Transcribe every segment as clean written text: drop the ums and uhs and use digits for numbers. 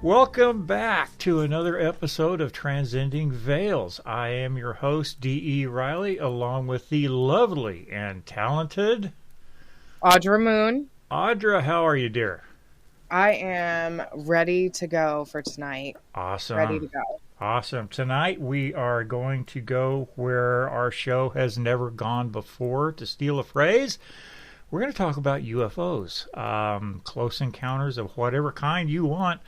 Welcome back to another episode of Transcending Veils. I am your host, D.E. Riley, along with the lovely and talented Audra Moon. Audra, how are you, dear? I am ready to go for tonight. Awesome. Ready to go. Awesome. Tonight we are going to go where our show has never gone before, to steal a phrase. We're going to talk about UFOs, close encounters of whatever kind you want.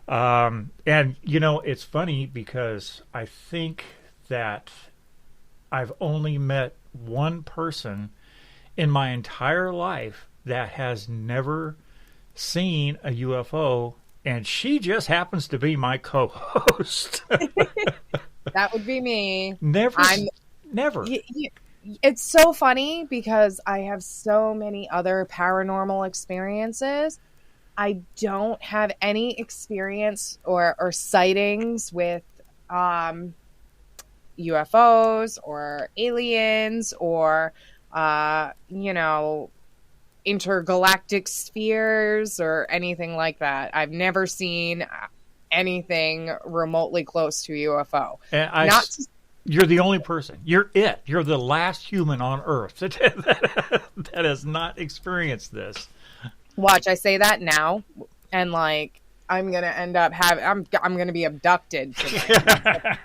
And, you know, it's funny because I think that I've only met one person in my entire life that has never seen a UFO, and she just happens to be my co-host. That would be me. Never. It's so funny because I have so many other paranormal experiences. I don't have any experience or sightings with UFOs or aliens or, intergalactic spheres or anything like that. I've never seen anything remotely close to a UFO. And you're the only person. You're it. You're the last human on Earth that has not experienced this. Watch, I say that now, and like I'm gonna end up I'm gonna be abducted tonight.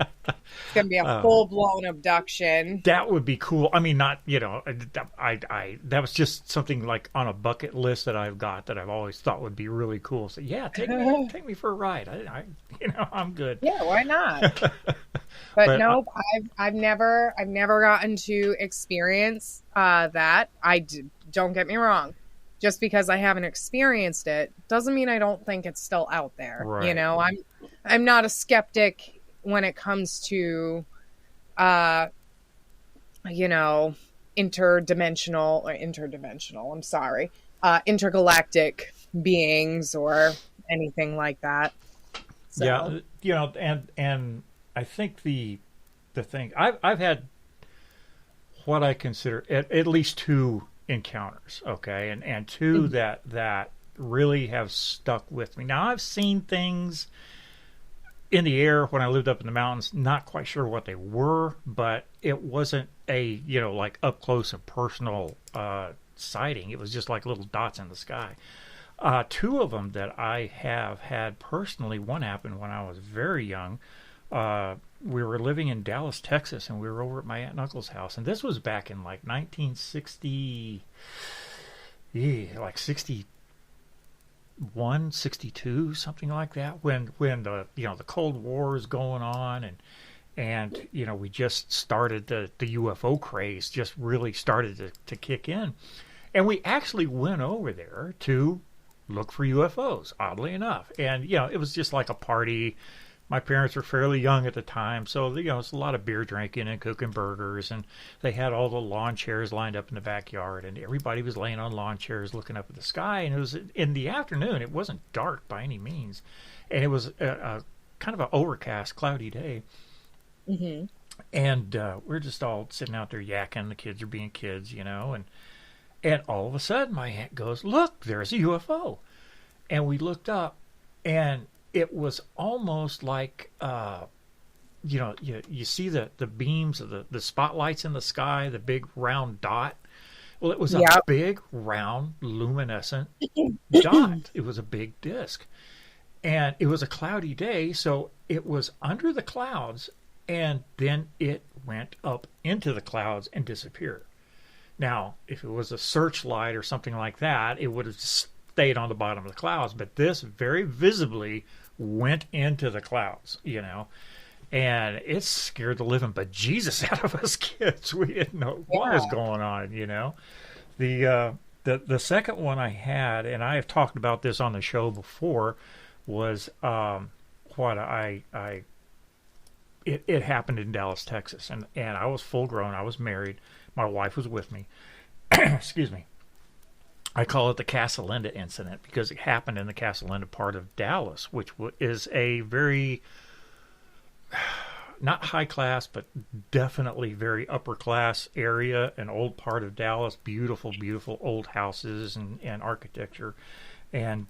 It's gonna be a full-blown abduction. That would be cool. I mean, not, I that was just something like on a bucket list that I've got that I've always thought would be really cool. So yeah, take me for a ride. I'm good. Yeah, why not? But nope, I've never gotten to experience that. Don't get me wrong. Just because I haven't experienced it doesn't mean I don't think it's still out there. Right. You know, I'm not a skeptic when it comes to, intergalactic beings or anything like that. So. Yeah, and I think the thing I've had what I consider at least two encounters, okay, and two that really have stuck with me. Now, I've seen things in the air when I lived up in the mountains, not quite sure what they were, but it wasn't a, like up close and personal sighting. It was just like little dots in the sky. Two of them that I have had personally, one happened when I was very young. We were living in Dallas, Texas, and we were over at my aunt and uncle's house. And this was back in like 1960, like 61, 62, something like that, when the the Cold War is going on, and we just started the UFO craze just really started to kick in. And we actually went over there to look for UFOs, oddly enough. And it was just like a party. My parents were fairly young at the time, so it's a lot of beer drinking and cooking burgers, and they had all the lawn chairs lined up in the backyard, and everybody was laying on lawn chairs looking up at the sky. And it was in the afternoon. It wasn't dark by any means, and it was a kind of an overcast, cloudy day. Mm-hmm. And we're just all sitting out there yakking. The kids are being kids, and all of a sudden my aunt goes, "Look, there's a UFO," and we looked up, and it was almost like, you see the beams of the spotlights in the sky, the big round dot. Well, it was a big round luminescent dot. It was a big disc. And it was a cloudy day, so it was under the clouds, and then it went up into the clouds and disappeared. Now, if it was a searchlight or something like that, it would have stayed on the bottom of the clouds. But this very visibly went into the clouds, and it scared the living bejesus out of us kids. We didn't know what was going on, The second one I had, and I have talked about this on the show before, was it happened in Dallas, Texas, and I was full grown. I was married. My wife was with me. Excuse me. I call it the Casa Linda incident because it happened in the Casa Linda part of Dallas, which is a very, not high class, but definitely very upper class area, an old part of Dallas, beautiful, beautiful old houses and architecture. And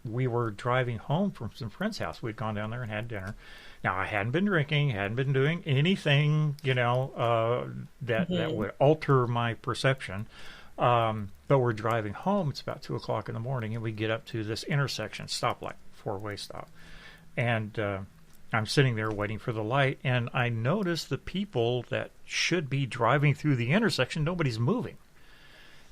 we were driving home from some friend's house. We'd gone down there and had dinner. Now, I hadn't been drinking, hadn't been doing anything, that would alter my perception. But we're driving home. It's about 2 o'clock in the morning, and we get up to this intersection, stoplight, four-way stop. And I'm sitting there waiting for the light, and I notice the people that should be driving through the intersection, nobody's moving.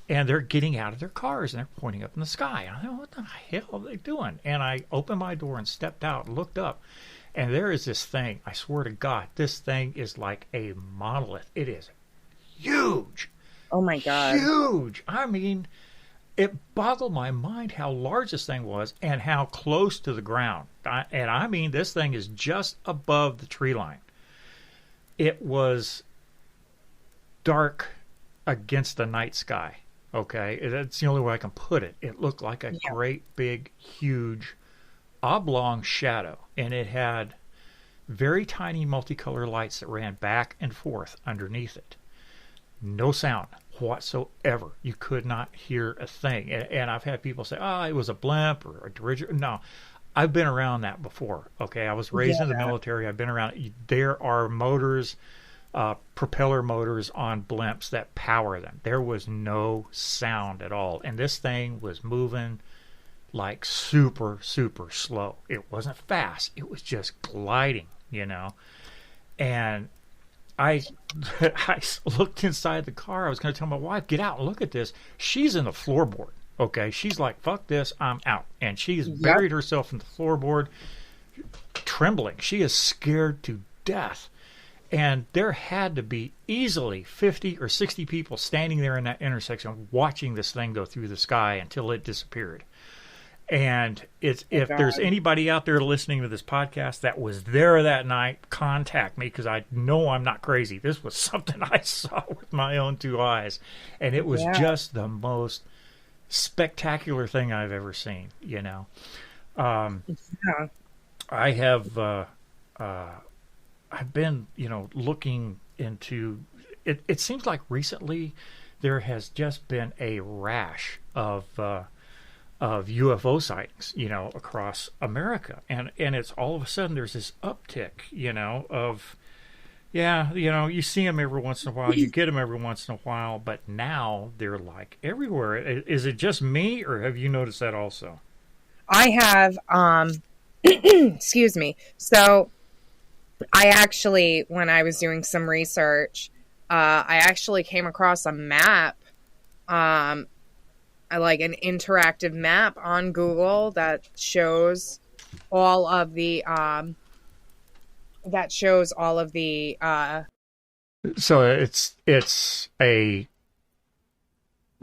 And they're getting out of their cars, and they're pointing up in the sky. And I thought, what the hell are they doing? And I opened my door and stepped out, looked up, and there is this thing. I swear to God, this thing is like a monolith. It is huge. Oh, my God. Huge. I mean, it boggled my mind how large this thing was and how close to the ground. I mean, this thing is just above the tree line. It was dark against the night sky. Okay, that's the only way I can put it. It looked like a great, big, huge, oblong shadow, and it had very tiny multicolor lights that ran back and forth underneath it. No sound whatsoever. You could not hear a thing. And I've had people say, oh, it was a blimp or a dirigible. No, I've been around that before. Okay, I was raised in the military. I've been around it. There are motors, propeller motors on blimps that power them. There was no sound at all. And this thing was moving like super, super slow. It wasn't fast. It was just gliding, And I looked inside the car. I was going to tell my wife, get out and look at this. She's in the floorboard. Okay. She's like, fuck this. I'm out. And she's buried herself in the floorboard, trembling. She is scared to death. And there had to be easily 50 or 60 people standing there in that intersection watching this thing go through the sky until it disappeared. And if there's anybody out there listening to this podcast that was there that night, contact me, because I know I'm not crazy. This was something I saw with my own two eyes. And it was just the most spectacular thing I've ever seen, I have... I've been, looking into it. It seems like recently there has just been a rash of UFO sightings, across America, and it's all of a sudden there's this uptick, of you see them every once in a while, you get them every once in a while, but now they're like everywhere. Is it just me, or have you noticed that also? I have. Excuse me. So. I actually, when I was doing some research, I actually came across a map, like an interactive map on Google that shows all of the, So it's a,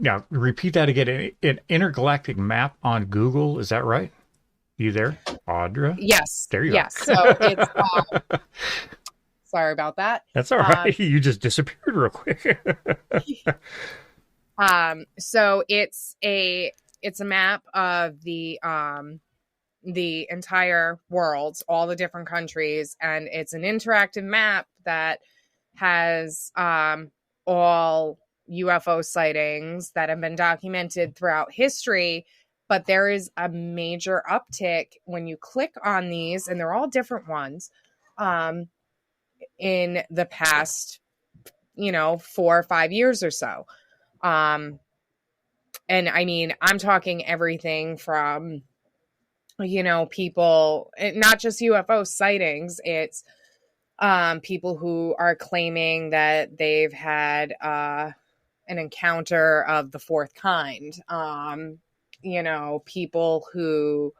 now repeat that again, an intergalactic map on Google. Is that right? You there, Audra? Yes. There you are. So it's, sorry about that. That's all right. You just disappeared real quick. So it's a map of the entire world, all the different countries, and it's an interactive map that has all UFO sightings that have been documented throughout history. But there is a major uptick when you click on these, and they're all different ones, in the past, 4 or 5 years or so. And I mean, I'm talking everything from, people, not just UFO sightings. It's people who are claiming that they've had an encounter of the fourth kind. People who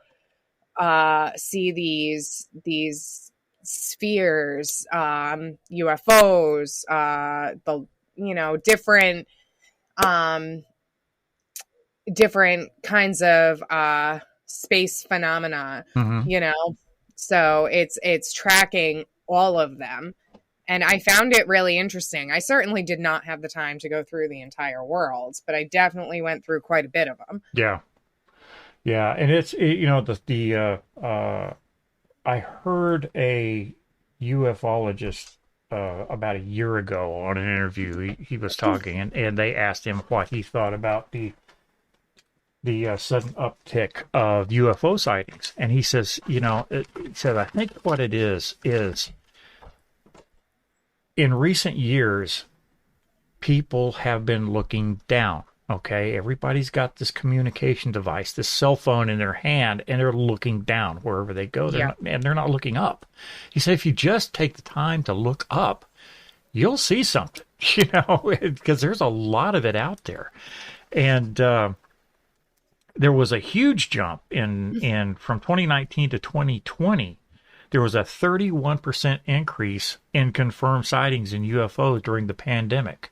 see these spheres, UFOs, different kinds of space phenomena, so it's tracking all of them. And I found it really interesting. I certainly did not have the time to go through the entire world, but I definitely went through quite a bit of them. Yeah. Yeah. And it's, I heard a ufologist about a year ago on an interview. He was talking, and they asked him what he thought about the the sudden uptick of UFO sightings, and he says, he said, I think what it is in recent years, people have been looking down. Okay, everybody's got this communication device, this cell phone in their hand, and they're looking down wherever they go. They're not looking up. He said, if you just take the time to look up, you'll see something, because there's a lot of it out there. And there was a huge jump in from 2019 to 2020. There was a 31% increase in confirmed sightings in UFOs during the pandemic,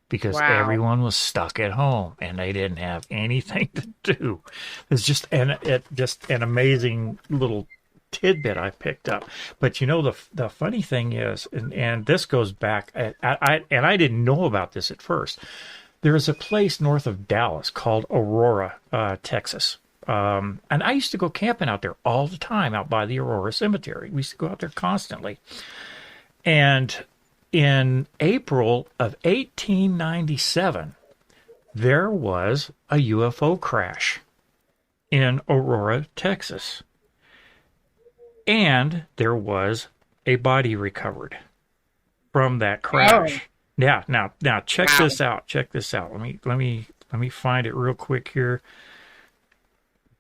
because everyone was stuck at home and they didn't have anything to do. It's just an amazing little tidbit I picked up. But the funny thing is, and this goes back, I didn't know about this at first. There is a place north of Dallas called Aurora, Texas. And I used to go camping out there all the time, out by the Aurora Cemetery. We used to go out there constantly. And in April of 1897, there was a UFO crash in Aurora, Texas. And there was a body recovered from that crash. Oh. Yeah, now check this out. Check this out. Let me find it real quick here.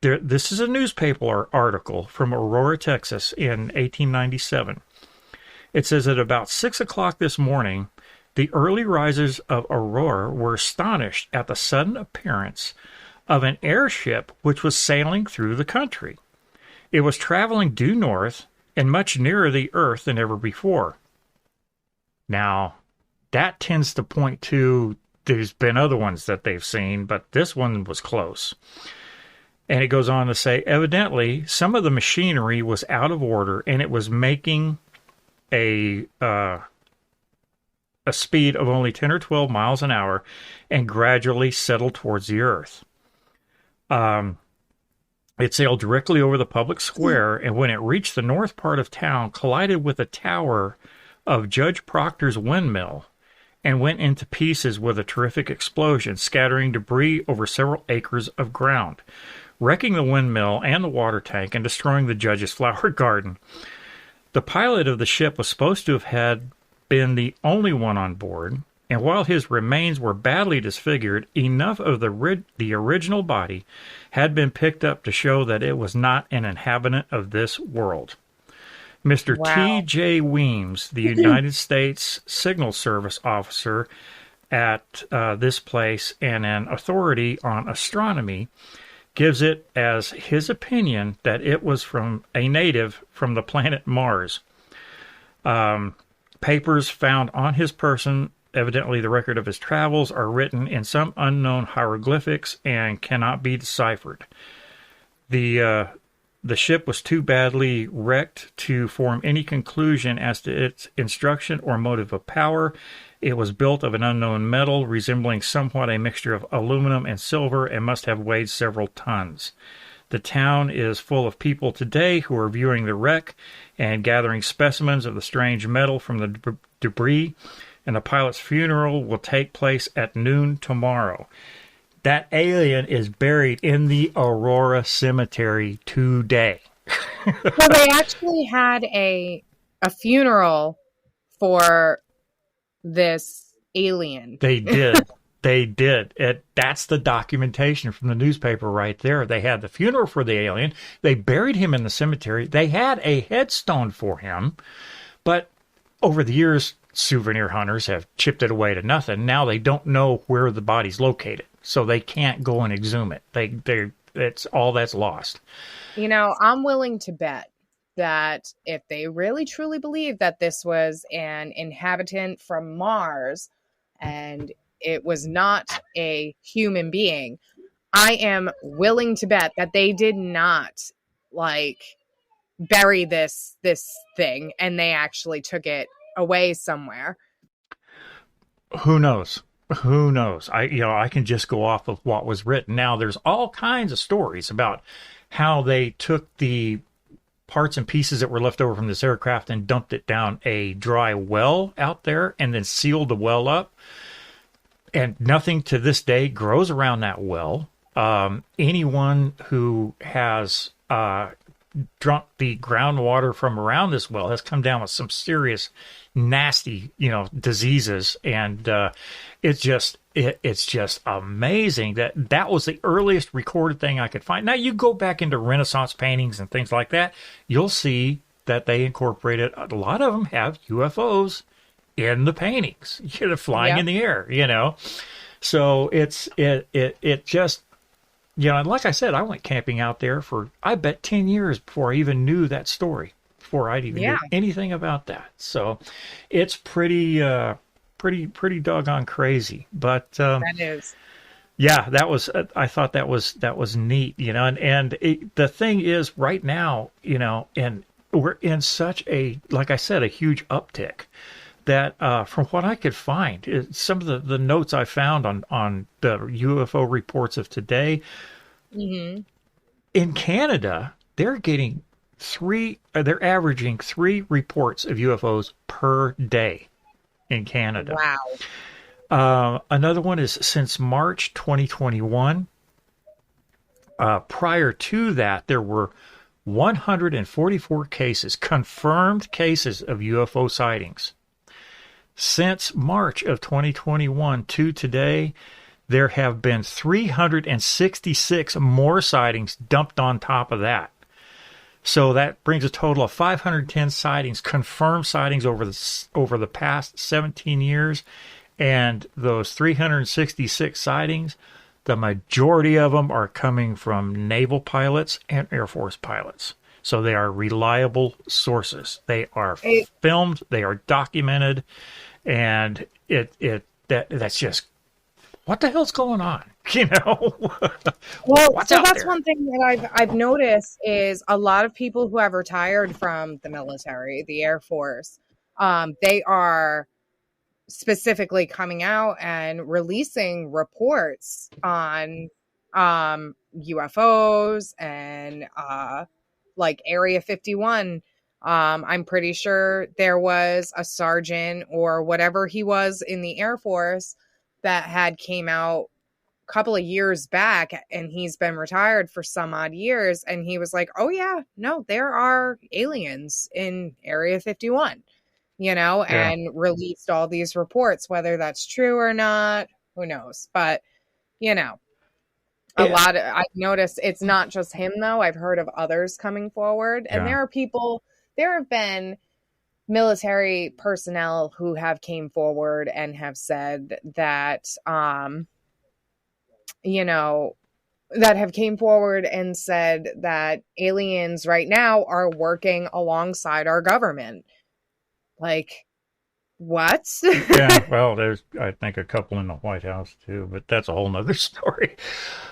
This is a newspaper article from Aurora, Texas in 1897. It says at about 6 o'clock this morning, the early risers of Aurora were astonished at the sudden appearance of an airship which was sailing through the country. It was traveling due north and much nearer the Earth than ever before. Now, that tends to point to there's been other ones that they've seen, but this one was close. And it goes on to say, evidently, some of the machinery was out of order and it was making a speed of only 10 or 12 miles an hour and gradually settled towards the Earth. It sailed directly over the public square, and when it reached the north part of town, collided with a tower of Judge Proctor's windmill and went into pieces with a terrific explosion, scattering debris over several acres of ground, wrecking the windmill and the water tank and destroying the judge's flower garden. The pilot of the ship was supposed to have had been the only one on board, and while his remains were badly disfigured, enough of the original body had been picked up to show that it was not an inhabitant of this world. Mr. T.J. Weems, the United States Signal Service officer at this place and an authority on astronomy, gives it as his opinion that it was from a native from the planet Mars. Papers found on his person, evidently the record of his travels, are written in some unknown hieroglyphics and cannot be deciphered. The ship was too badly wrecked to form any conclusion as to its instruction or motive of power. It was built of an unknown metal, resembling somewhat a mixture of aluminum and silver, and must have weighed several tons. The town is full of people today who are viewing the wreck and gathering specimens of the strange metal from the debris, and the pilot's funeral will take place at noon tomorrow. That alien is buried in the Aurora Cemetery today. So they actually had a funeral for this alien. They did. They did. That's the documentation from the newspaper right there. They had the funeral for the alien. They buried him in the cemetery. They had a headstone for him. But over the years, souvenir hunters have chipped it away to nothing. Now they don't know where the body's located, so they can't go and exhume it. It's all that's lost. I'm willing to bet that if they really truly believe that this was an inhabitant from Mars and it was not a human being, I am willing to bet that they did not bury this thing and they actually took it away somewhere. Who knows? I can just go off of what was written. Now, there's all kinds of stories about how they took the parts and pieces that were left over from this aircraft and dumped it down a dry well out there and then sealed the well up. And nothing to this day grows around that well. anyone who has drunk the groundwater from around this well has come down with some serious, nasty, diseases, and it's just amazing that was the earliest recorded thing I could find. Now you go back into Renaissance paintings and things like that, you'll see that they incorporated, a lot of them have UFOs in the paintings, flying in the air, So it just, and like I said, I went camping out there for, I bet, 10 years before I even knew that story, before I'd even knew anything about that. So it's pretty doggone crazy. But that is. Yeah, that was, I thought that was neat, and the thing is right now, and we're in such a, like I said, a huge uptick that from what I could find, some of the notes I found on the UFO reports of today, in Canada, they're getting they're averaging 3 reports of UFOs per day in Canada. Wow. Another one is since March 2021. Prior to that, there were 144 cases, confirmed cases of UFO sightings. Since March of 2021 to today, there have been 366 more sightings dumped on top of that. So that brings a total of 510 sightings, confirmed sightings over the past 17 years. And those 366 sightings, the majority of them are coming from naval pilots and Air Force pilots. So they are reliable sources. They are filmed, they are documented, and that's just, what the hell's going on? Well, so that's one thing that I've noticed is a lot of people who have retired from the military, the Air Force, they are specifically coming out and releasing reports on UFOs and like Area 51. I'm pretty sure there was a sergeant or whatever he was in the Air Force that had came out a couple of years back, and he's been retired for some odd years, and he was like, oh yeah, no, there are aliens in Area 51. And released all these reports, whether that's true or not, who knows? But, lot of, I've noticed it's not just him though. I've heard of others coming forward, and there have been military personnel who have came forward and have said that, that have came forward and said that aliens right now are working alongside our government. Like, what? Yeah, well, there's, I think, a couple in the White House too, but that's a whole nother story.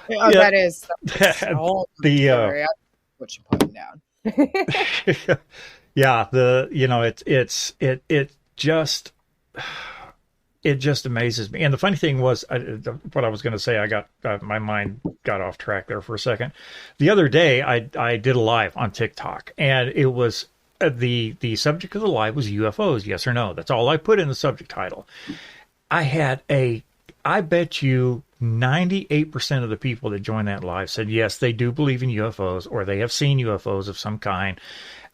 Oh, yeah. That is a whole nother story. What you putting down? Yeah, it just amazes me. And the funny thing was, what I was going to say, I got my mind got off track there for a second. The other day, I did a live on TikTok, and it was. The subject of the live was UFOs, yes or no. That's all I put in the subject title. I bet you 98% of the people that joined that live said yes, they do believe in UFOs, or they have seen UFOs of some kind.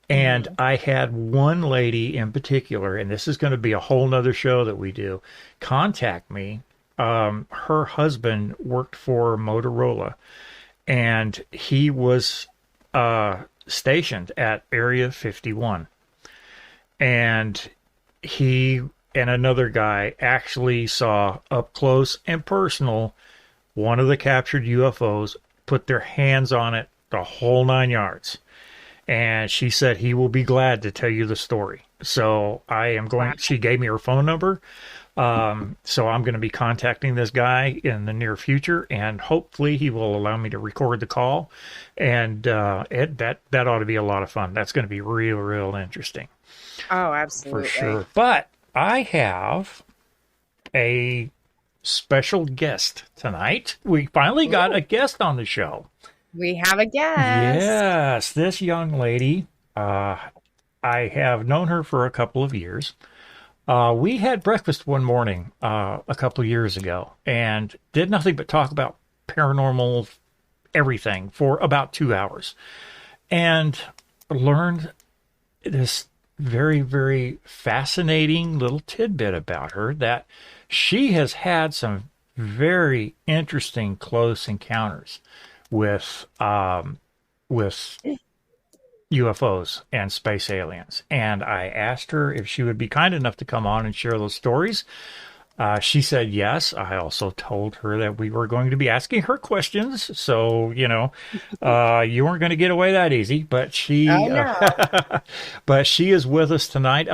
And I had one lady in particular, and this is going to be a whole nother show that we do, contact me. Her husband worked for Motorola, and he was stationed at Area 51, and he and another guy actually saw up close and personal one of the captured UFOs, put their hands on it, the whole 9 yards. And she said he will be glad to tell you the story. So I am going, she gave me her phone number. So I'm going to be contacting this guy in the near future, and hopefully he will allow me to record the call. And that ought to be a lot of fun. That's going to be real interesting. Oh, absolutely. For sure. But I have a special guest tonight. We finally got a guest on the show. We have a guest. Yes, this young lady, I have known her for a couple of years. We had breakfast one morning a couple of years ago and did nothing but talk about paranormal everything for about 2 hours, and learned this very, very fascinating little tidbit about her, that she has had some very interesting close encounters with with UFOs and space aliens. And I asked her if she would be kind enough to come on and share those stories. She said yes. I also told her that we were going to be asking her questions, so you weren't going to get away that easy. But Oh no. but she is with us tonight.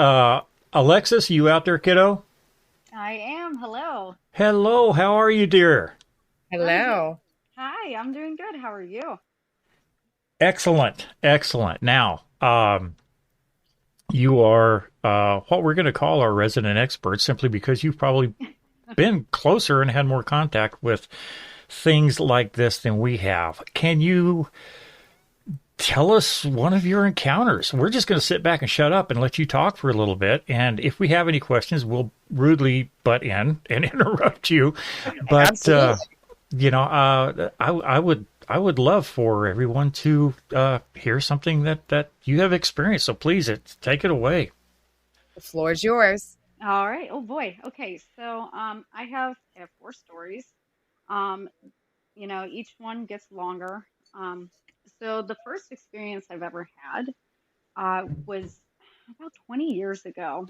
Alexis, you out there, kiddo? I am. Hello. Hello. How are you, dear? Hello. Hi, I'm doing good. How are you? Excellent. Excellent. Now, you are what we're going to call our resident expert, simply because you've probably been closer and had more contact with things like this than we have. Can you tell us one of your encounters? We're just going to sit back and shut up and let you talk for a little bit. And if we have any questions, we'll rudely butt in and interrupt you. But, I would love for everyone to hear something that you have experienced. So please, take it away. The floor is yours. All right. Oh boy. Okay. So I have 4 stories. Um, each one gets longer. So the first experience I've ever had was about 20 years ago.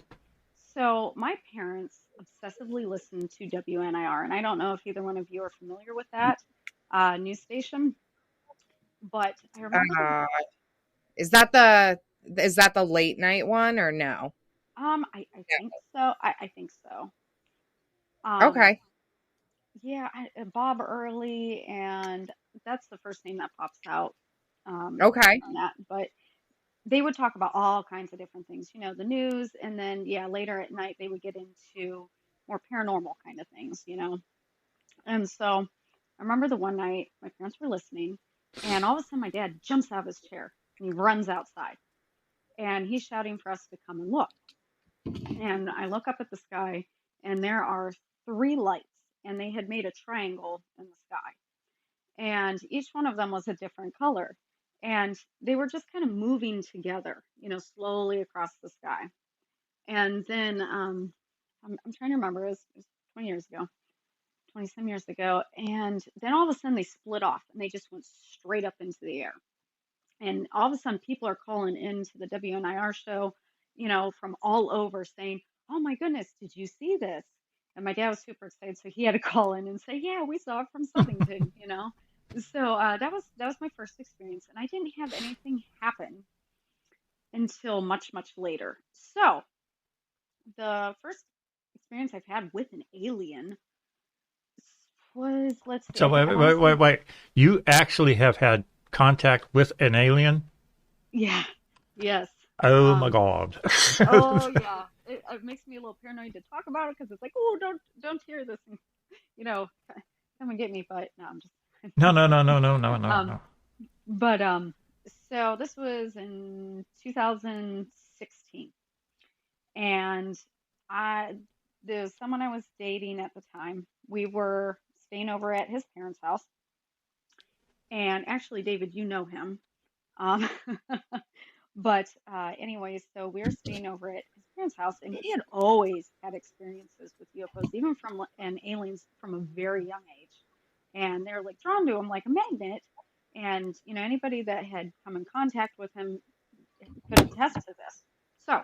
So my parents obsessively listened to WNIR, and I don't know if either one of you are familiar with that news station, but I remember. Uh, is that the late night one or no? I think so. I think so. Okay. Yeah, Bob Early, and that's the first name that pops out Okay. on that. But they would talk about all kinds of different things, the news, and then yeah, later at night they would get into more paranormal kind of things. And so I remember the one night my parents were listening, and all of a sudden my dad jumps out of his chair and he runs outside, and he's shouting for us to come and look. And I look up at the sky, and there are 3 lights, and they had made a triangle in the sky. And each one of them was a different color. And they were just kind of moving together, slowly across the sky. And then I'm trying to remember, it was 20 years ago, 20 some years ago. And then all of a sudden they split off and they just went straight up into the air. And all of a sudden, people are calling into the WNIR show, from all over saying, "Oh my goodness, did you see this?" And my dad was super excited, so he had to call in and say, "Yeah, we saw it from Southington." So that was my first experience, and I didn't have anything happen until much, much later. So the first experience I've had with an alien was, let's see, So wait. You actually have had contact with an alien? Yeah, yes. Oh my God. Oh yeah, it makes me a little paranoid to talk about it because it's like, oh, don't hear this, and you know, come and get me. But no, I'm just. No. But so this was in 2016, and there was someone I was dating at the time. We were staying over at his parents' house, and actually, David, you know him. Um, But anyways, so we were staying over at his parents' house, and he had always had experiences with UFOs, even from and aliens from a very young age. And they're like drawn to him like a magnet. And anybody that had come in contact with him could attest to this. So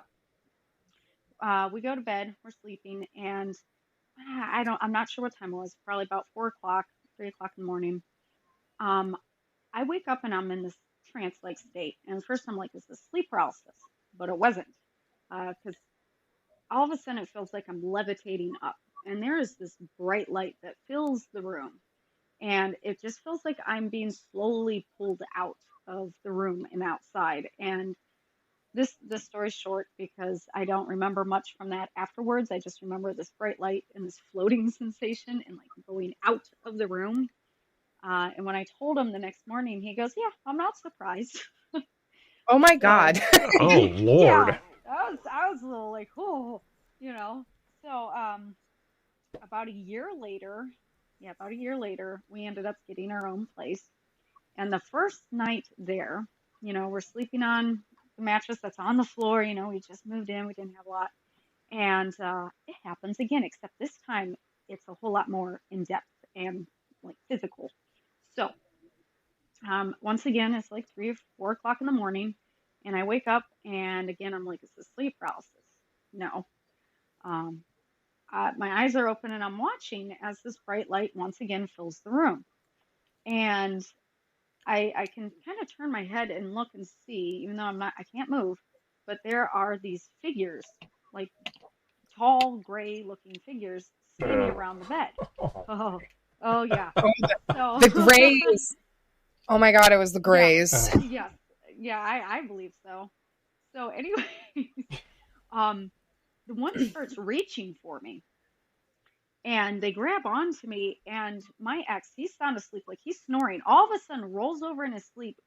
we go to bed, we're sleeping, and I'm not sure what time it was. Probably about 4 o'clock, 3 o'clock in the morning. Um, I wake up and I'm in this trance-like state. And first I'm like, is this sleep paralysis? But it wasn't. Because all of a sudden it feels like I'm levitating up. And there is this bright light that fills the room. And it just feels like I'm being slowly pulled out of the room and outside. And this story's short because I don't remember much from that afterwards. I just remember this bright light and this floating sensation and like going out of the room. And when I told him the next morning, he goes, "Yeah, I'm not surprised." Oh my So, God. Oh yeah, Lord. I was a little like, oh, So, about a year later, we ended up getting our own place, And the first night there, we're sleeping on the mattress that's on the floor. We just moved in, we didn't have a lot. And it happens again, except this time it's a whole lot more in depth and like physical. So once again, it's like 3 or 4 o'clock in the morning, and I wake up, and again, I'm like, is this sleep paralysis? No. My eyes are open, and I'm watching as this bright light once again fills the room. And I can kind of turn my head and look and see, even though I can't move, but there are these figures, like tall, gray looking figures spinning around the bed. Oh yeah. So the grays. Oh my God, it was the grays. Yeah, I believe so. So anyway, the one starts reaching for me, and they grab onto me, and my ex, he's sound asleep, like he's snoring, all of a sudden rolls over in his sleep,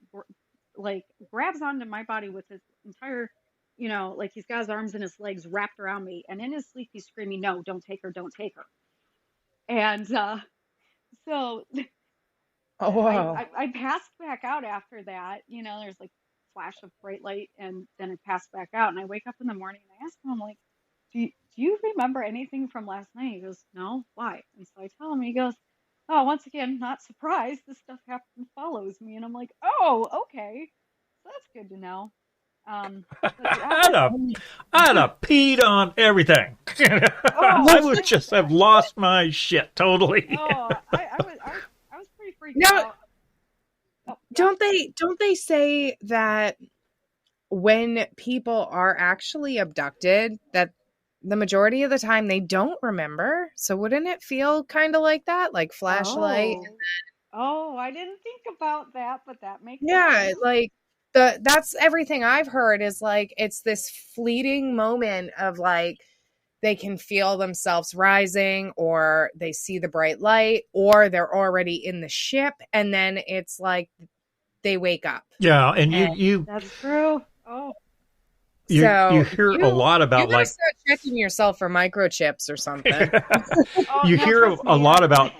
like grabs onto my body with his entire, like he's got his arms and his legs wrapped around me, and in his sleep he's screaming, no, don't take her, don't take her. And so oh wow. I passed back out after that. There's like flash of bright light, and then I passed back out, and I wake up in the morning, and I ask him, I'm like, do you remember anything from last night? He goes, no, why? And so I tell him, he goes, oh, once again, not surprised, this stuff follows me. And I'm like, oh, okay, so that's good to know. I'd have peed on everything. I would just have lost my shit totally. I was pretty freaked out. Don't they say that when people are actually abducted, that the majority of the time they don't remember? So wouldn't it feel kind of like that, like flashlight? I didn't think about that, but that makes sense. Like that's everything I've heard is like it's this fleeting moment of like they can feel themselves rising, or they see the bright light, or they're already in the ship, and then it's like they wake up. Yeah, and you that's true. You hear a lot about like start checking yourself for microchips or something. You hear a lot about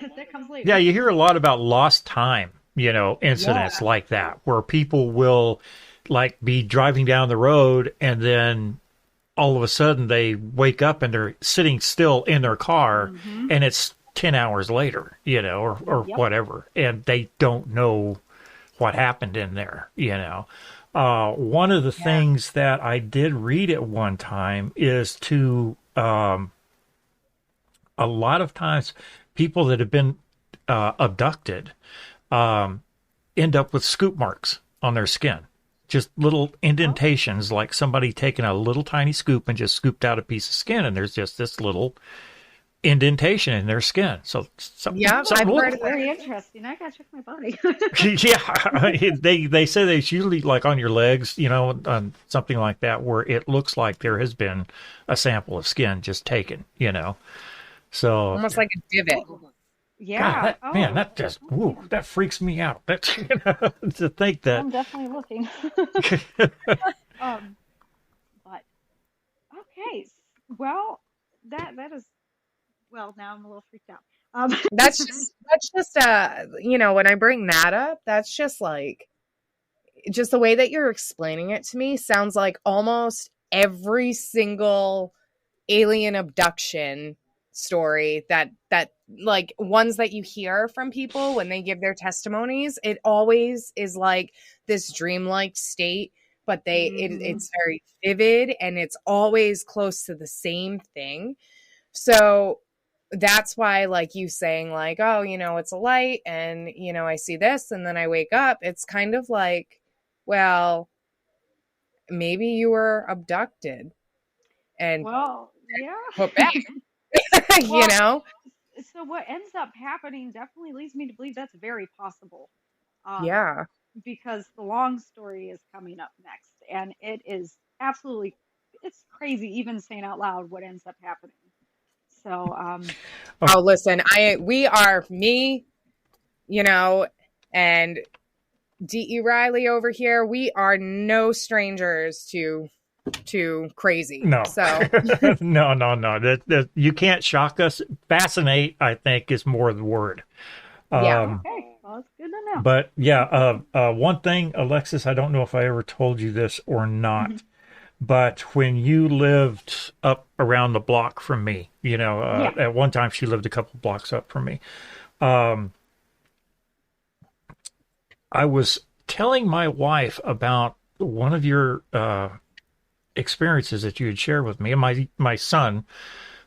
you hear a lot about lost time, incidents like that, where people will like be driving down the road, and then all of a sudden they wake up and they're sitting still in their car, and it's 10 hours later, or whatever, and they don't know what happened in there, One of the things that I did read at one time is to a lot of times people that have been abducted end up with scoop marks on their skin. Just little indentations, like somebody taking a little tiny scoop and just scooped out a piece of skin, and there's just this little indentation in their skin. So I've heard it. Very interesting. I gotta check my body. they say it's usually like on your legs, on something like that, where it looks like there has been a sample of skin just taken, So almost like a divot. Yeah. God, that just that freaks me out. That to think that I'm definitely looking. But okay, well that is. Well, now I'm a little freaked out. That's just when I bring that up, that's just like, just the way that you're explaining it to me sounds like almost every single alien abduction story that like ones that you hear from people when they give their testimonies, it always is like this dreamlike state, but it's very vivid, and it's always close to the same thing. So that's why, like you saying like, oh, it's a light, and, I see this, and then I wake up. It's kind of like, well, maybe you were abducted and put back, So what ends up happening definitely leads me to believe that's very possible. Because the long story is coming up next, and it is absolutely, it's crazy even saying out loud what ends up happening. So, listen, we are me, and D.E. Riley over here. We are no strangers to crazy. No. So no. That you can't shock us. Fascinate, I think, is more the word. Okay. Well, it's good to know. But yeah, one thing, Alexis, I don't know if I ever told you this or Mhm. not, but when you lived up around the block from me, Yeah. at one time she lived a couple blocks up from me. Um, I was telling my wife about one of your experiences that you had shared with me, and my son,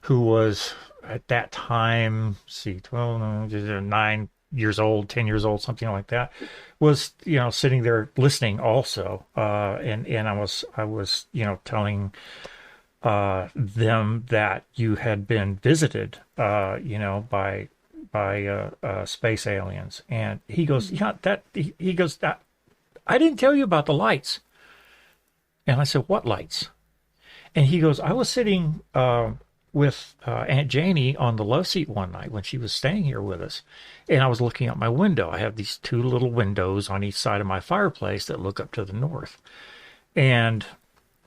who was at that time, see, 12, no, 9 years old, 10 years old, something like that, was sitting there listening also, and I was telling them that you had been visited, by space aliens, and he goes, Mhm. yeah, he goes, that I didn't tell you about the lights, and I said, what lights? And he goes, I was sitting with Aunt Janie on the love seat one night when she was staying here with us, and I was looking out my window. I have these two little windows on each side of my fireplace that look up to the north, and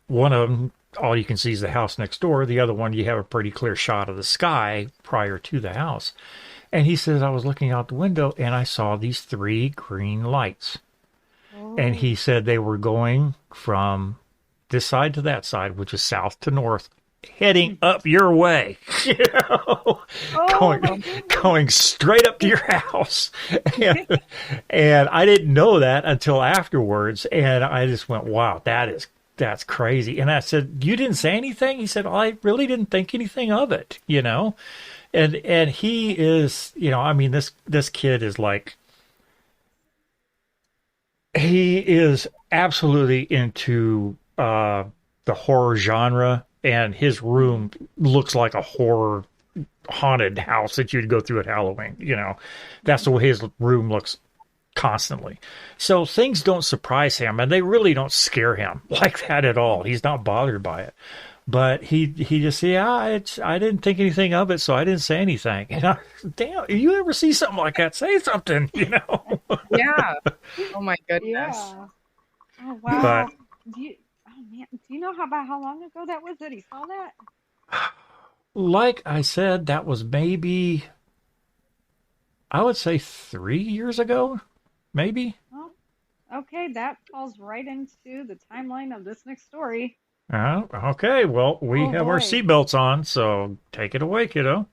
one of them, all you can see is the house next door. The other one, you have a pretty clear shot of the sky prior to the house. And he says, I was looking out the window and I saw these three green lights. And he Oh. said they were going from this side to that side, which is south to north, heading Mhm. up your way, you know, Oh going my goodness. going straight up to your house. And, and I didn't know that until afterwards. And I just went, wow, that's crazy. And I said, you didn't say anything? He said, well, I really didn't think anything of it. And he is, I mean, this kid is like, he is absolutely into the horror genre, and his Mhm. room looks like a horror haunted house that you'd go through at Halloween. That's the Mhm. way his room looks constantly. So things don't surprise him, and they really don't scare him like that at all. Mhm. He's not bothered by it. But he just, yeah, I didn't think anything of it, so I didn't say anything. And damn, you ever see something like that? Say something. Yeah. Oh my goodness. Yeah. Oh But wow. Do you? Oh man. Do you know about how long ago that was that he saw that? like I said, that was maybe, I would say 3 years ago, maybe. Oh, okay. That falls right into the timeline of this next story. Okay, well, we Oh have our boy. seatbelts on, so take it away, kiddo.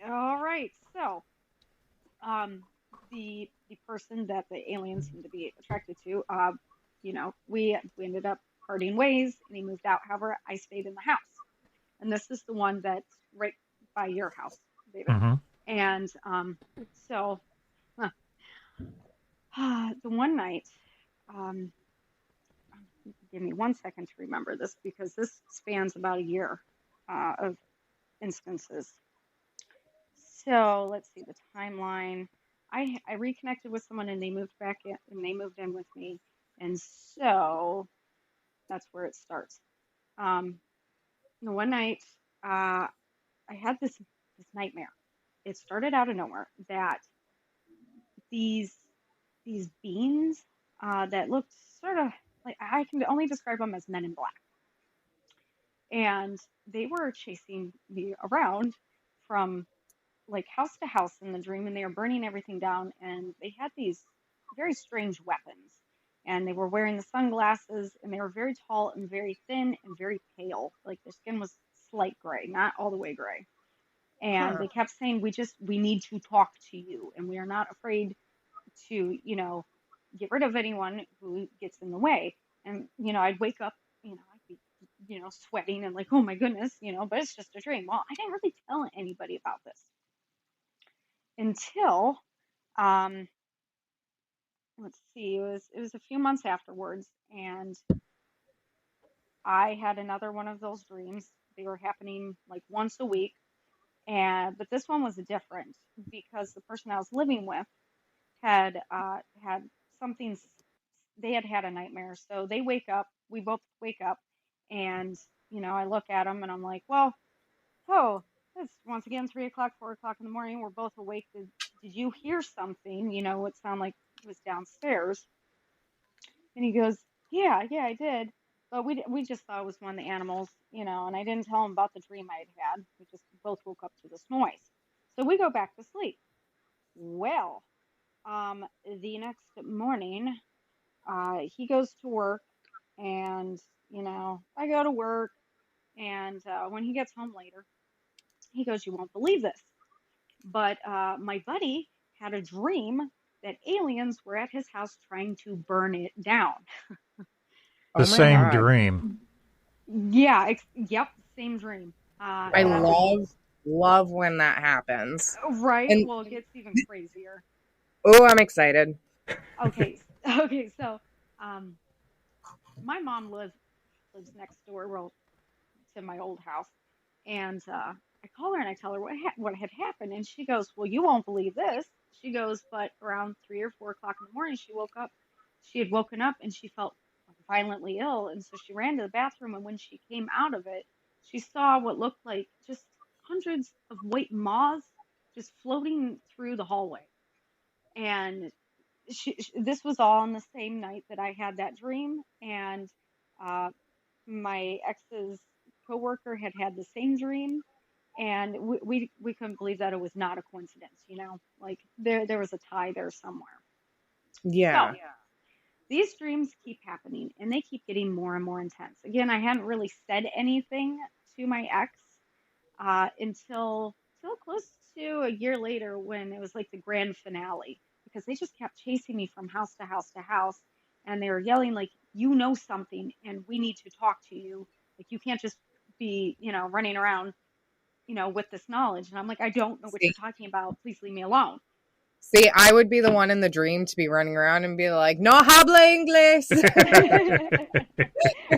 All right. So, um, the person that the aliens seem to be attracted to, we ended up parting ways, and he moved out. However, I stayed in the house, and this is the one that's right by your house, David. Hmm. And so the one night, um, give me 1 second to remember this because this spans about a year of instances. So let's see the timeline. I reconnected with someone and they moved back in and they moved in with me, and so that's where it starts. Um, the one night uh, I had this nightmare. It started out of nowhere that these these beings that looked sort of like I can only describe them as men in black, and they were chasing me around from like house to house in the dream, and they were burning everything down, and they had these very strange weapons, and they were wearing the sunglasses, and they were very tall and very thin and very pale, like their skin was slight gray, not all the way gray. And Huh. they kept saying, we need to talk to you, and we are not afraid to get rid of anyone who gets in the way. And I'd wake up, I'd be sweating and like, oh my goodness, but it's just a dream. Well, I didn't really tell anybody about this until um let's see, it was a few months afterwards, and I had another one of those dreams. They were happening like once a week, and but this one was different because the person I was living with had something. They had had a nightmare, so they wake up. We both wake up, and I look at them and I'm like, well, oh, it's once again 3 o'clock, 4 o'clock in the morning. We're both awake. Did you hear something? It sounded like it was downstairs. And he goes, yeah, I did. But we just thought it was one of the animals, and I didn't tell him about the dream I had had. We just both woke up to this noise. So we go back to sleep. Well, The next morning, he goes to work, and I go to work, and when he gets home later, he goes, "You won't believe this, but my buddy had a dream that aliens were at his house trying to burn it down." The Oh my same God. dream. Yeah, yep, same dream. I Wow. love when that happens. Right? And Well, it gets even crazier. oh, I'm excited. Okay, okay, so um, my mom lives next door, well, to my old house, and I call her and I tell her what had happened, and she goes, "Well, you won't believe this." She goes, "But around 3 or 4 o'clock in the morning, she woke up. She had woken up and she felt violently ill, and so she ran to the bathroom. And when she came out of it, she saw what looked like just hundreds of white moths just floating through the hallway. And this was all on the same night that I had that dream, and uh, my ex's coworker had had the same dream, and we couldn't believe that it was not a coincidence, like there was a tie there somewhere. So Yeah. these dreams keep happening, and they keep getting more and more intense. Again, I hadn't really said anything to my ex until close to a year later, when it was like the grand finale, because they just kept chasing me from house to house to house, and they were yelling like, "You know something, and we need to talk to you. Like, you can't just be running around with this knowledge." And I'm like, "I don't know what See, you're talking about. Please leave me alone." see, I would be the one in the dream to be running around and be like, "No habla inglés."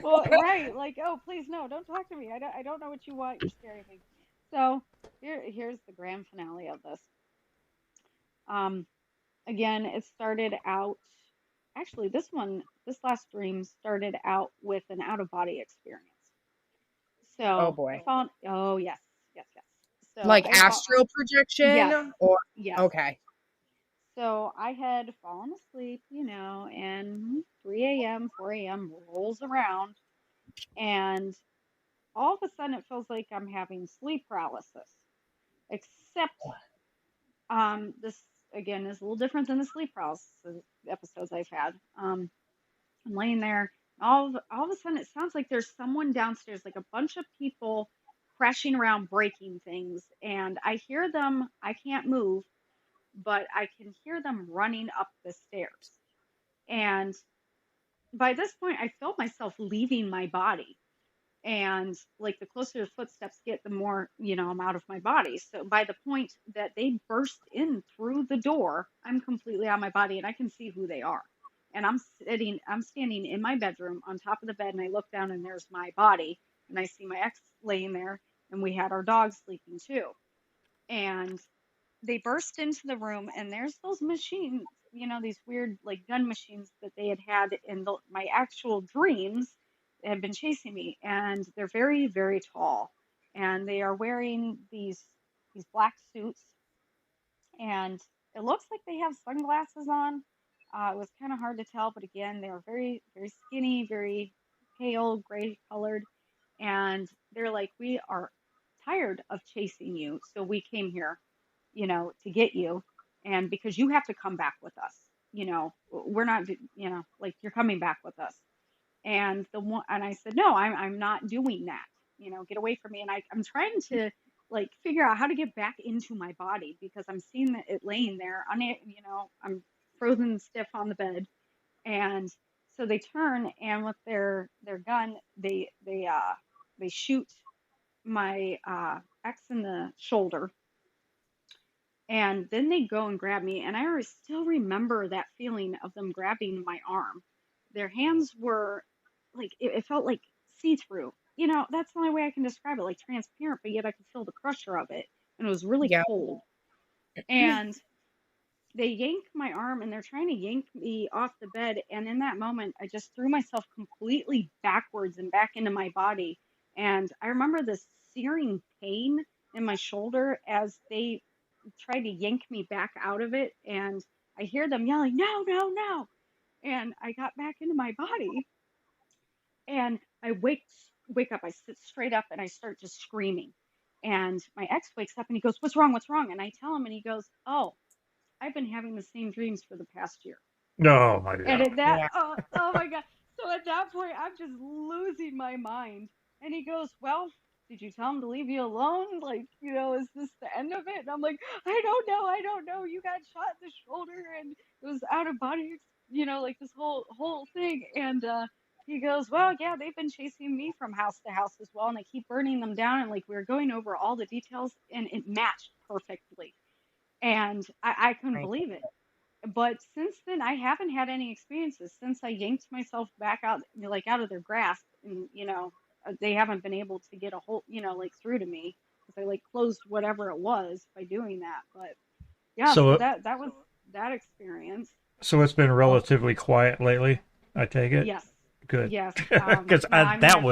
Well, right, like, "Oh, please, no, don't talk to me. I don't know what you want. You're scaring me." So here's the grand finale of this. Um, Again, it started out, actually, this last dream started out with an out of body experience. Oh So I boy. found, oh, yes, yes, yes. So Like astral yes, projection or yes. okay. So I had fallen asleep, and 3 a.m., 4 a.m. rolls around, and all of a sudden it feels like I'm having sleep paralysis, except this again is a little different than the sleep paralysis episodes I've had. I'm laying there. All of a sudden, it sounds like there's someone downstairs, like a bunch of people crashing around, breaking things. And I hear them. I can't move, but I can hear them running up the stairs. And by this point, I felt myself leaving my body. And like the closer the footsteps get, the more, I'm out of my body. So by the point that they burst in through the door, I'm completely out of my body, and I can see who they are. And I'm standing in my bedroom on top of the bed, and I look down and there's my body, and I see my ex laying there, and we had our dog sleeping too. And they burst into the room, and there's those machines, these weird like gun machines that they had in my actual dreams, that have been chasing me, and they're very, very tall, and they are wearing these black suits, and it looks like they have sunglasses on. It was kind of hard to tell, but again, they were very, very skinny, very pale, gray colored, and they're like, "We are tired of chasing you, so we came here, to get you, and because you have to come back with us, we're not, like, you're coming back with us." And I said, "No, I'm not doing that. Get away from me." And I'm trying to like figure out how to get back into my body, because I'm seeing it laying there on it, I'm frozen stiff on the bed. And so they turn, and with their gun, they shoot my ex in the shoulder, and then they go and grab me. And still remember that feeling of them grabbing my arm. Their hands were like, it felt like see through. That's the only way I can describe it, like transparent, but yet I could feel the pressure of it. And it was really Yeah. cold. And they yank my arm, and they're trying to yank me off the bed. And in that moment, I just threw myself completely backwards and back into my body. And I remember this searing pain in my shoulder as they tried to yank me back out of it. And I hear them yelling, "No, no, no." And I got back into my body, and I wake up, I sit straight up, and I start just screaming. And my ex wakes up, and he goes, "What's wrong? What's wrong?" And I tell him, and he goes, "Oh, I've been having the same dreams for the past year. No, my And God. at that, oh my God. So at that point, I'm just losing my mind. And he goes, well, did you tell him to leave you alone? Like, is this the end of it? And I'm like, I don't know. You got shot in the shoulder and it was out of body, like this whole thing. And he goes, well, yeah, they've been chasing me from house to house as well. And they keep burning them down. And like, we were going over all the details and it matched perfectly. And I couldn't believe it. But since then, I haven't had any experiences since I yanked myself back out, like out of their grasp, and they haven't been able to get a hold, like through to me because I like closed whatever it was by doing that. But yeah, so that was that experience. So it's been relatively quiet lately, I take it. Yes. Good. Yes. Because that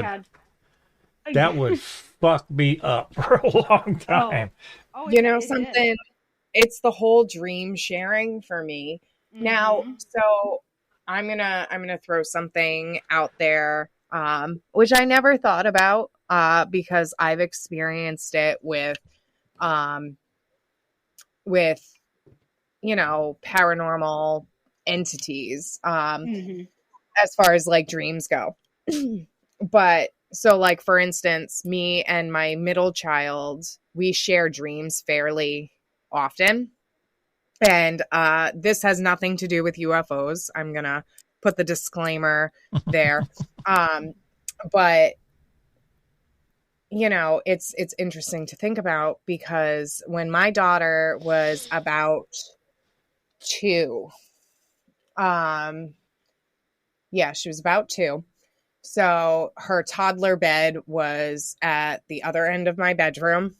would fuck me up for a long time. Something. It's the whole dream sharing for me. Mm-hmm. Now, so I'm gonna throw something out there, which I never thought about, because I've experienced it with paranormal entities, as far as like dreams go. But so like, for instance, me and my middle child, we share dreams fairly often. And this has nothing to do with UFOs. I'm going to put the disclaimer there. But it's interesting to think about, because when my daughter was about 2, she was about 2. So her toddler bed was at the other end of my bedroom,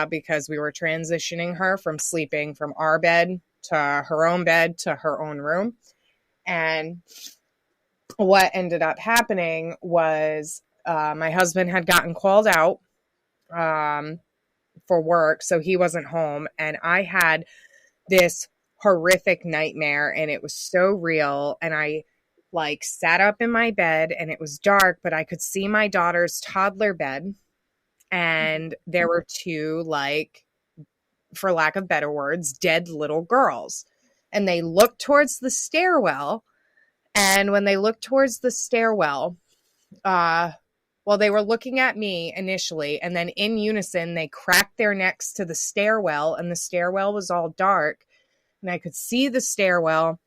because we were transitioning her from sleeping from our bed to her own bed to her own room. And what ended up happening was my husband had gotten called out for work, so he wasn't home. And I had this horrific nightmare, and it was so real. And I like sat up in my bed, and it was dark, but I could see my daughter's toddler bed. And there were 2, like, for lack of better words, dead little girls. And they looked towards the stairwell. And when they looked towards the stairwell, they were looking at me initially. And then in unison, they cracked their necks to the stairwell. And the stairwell was all dark. And I could see the stairwell.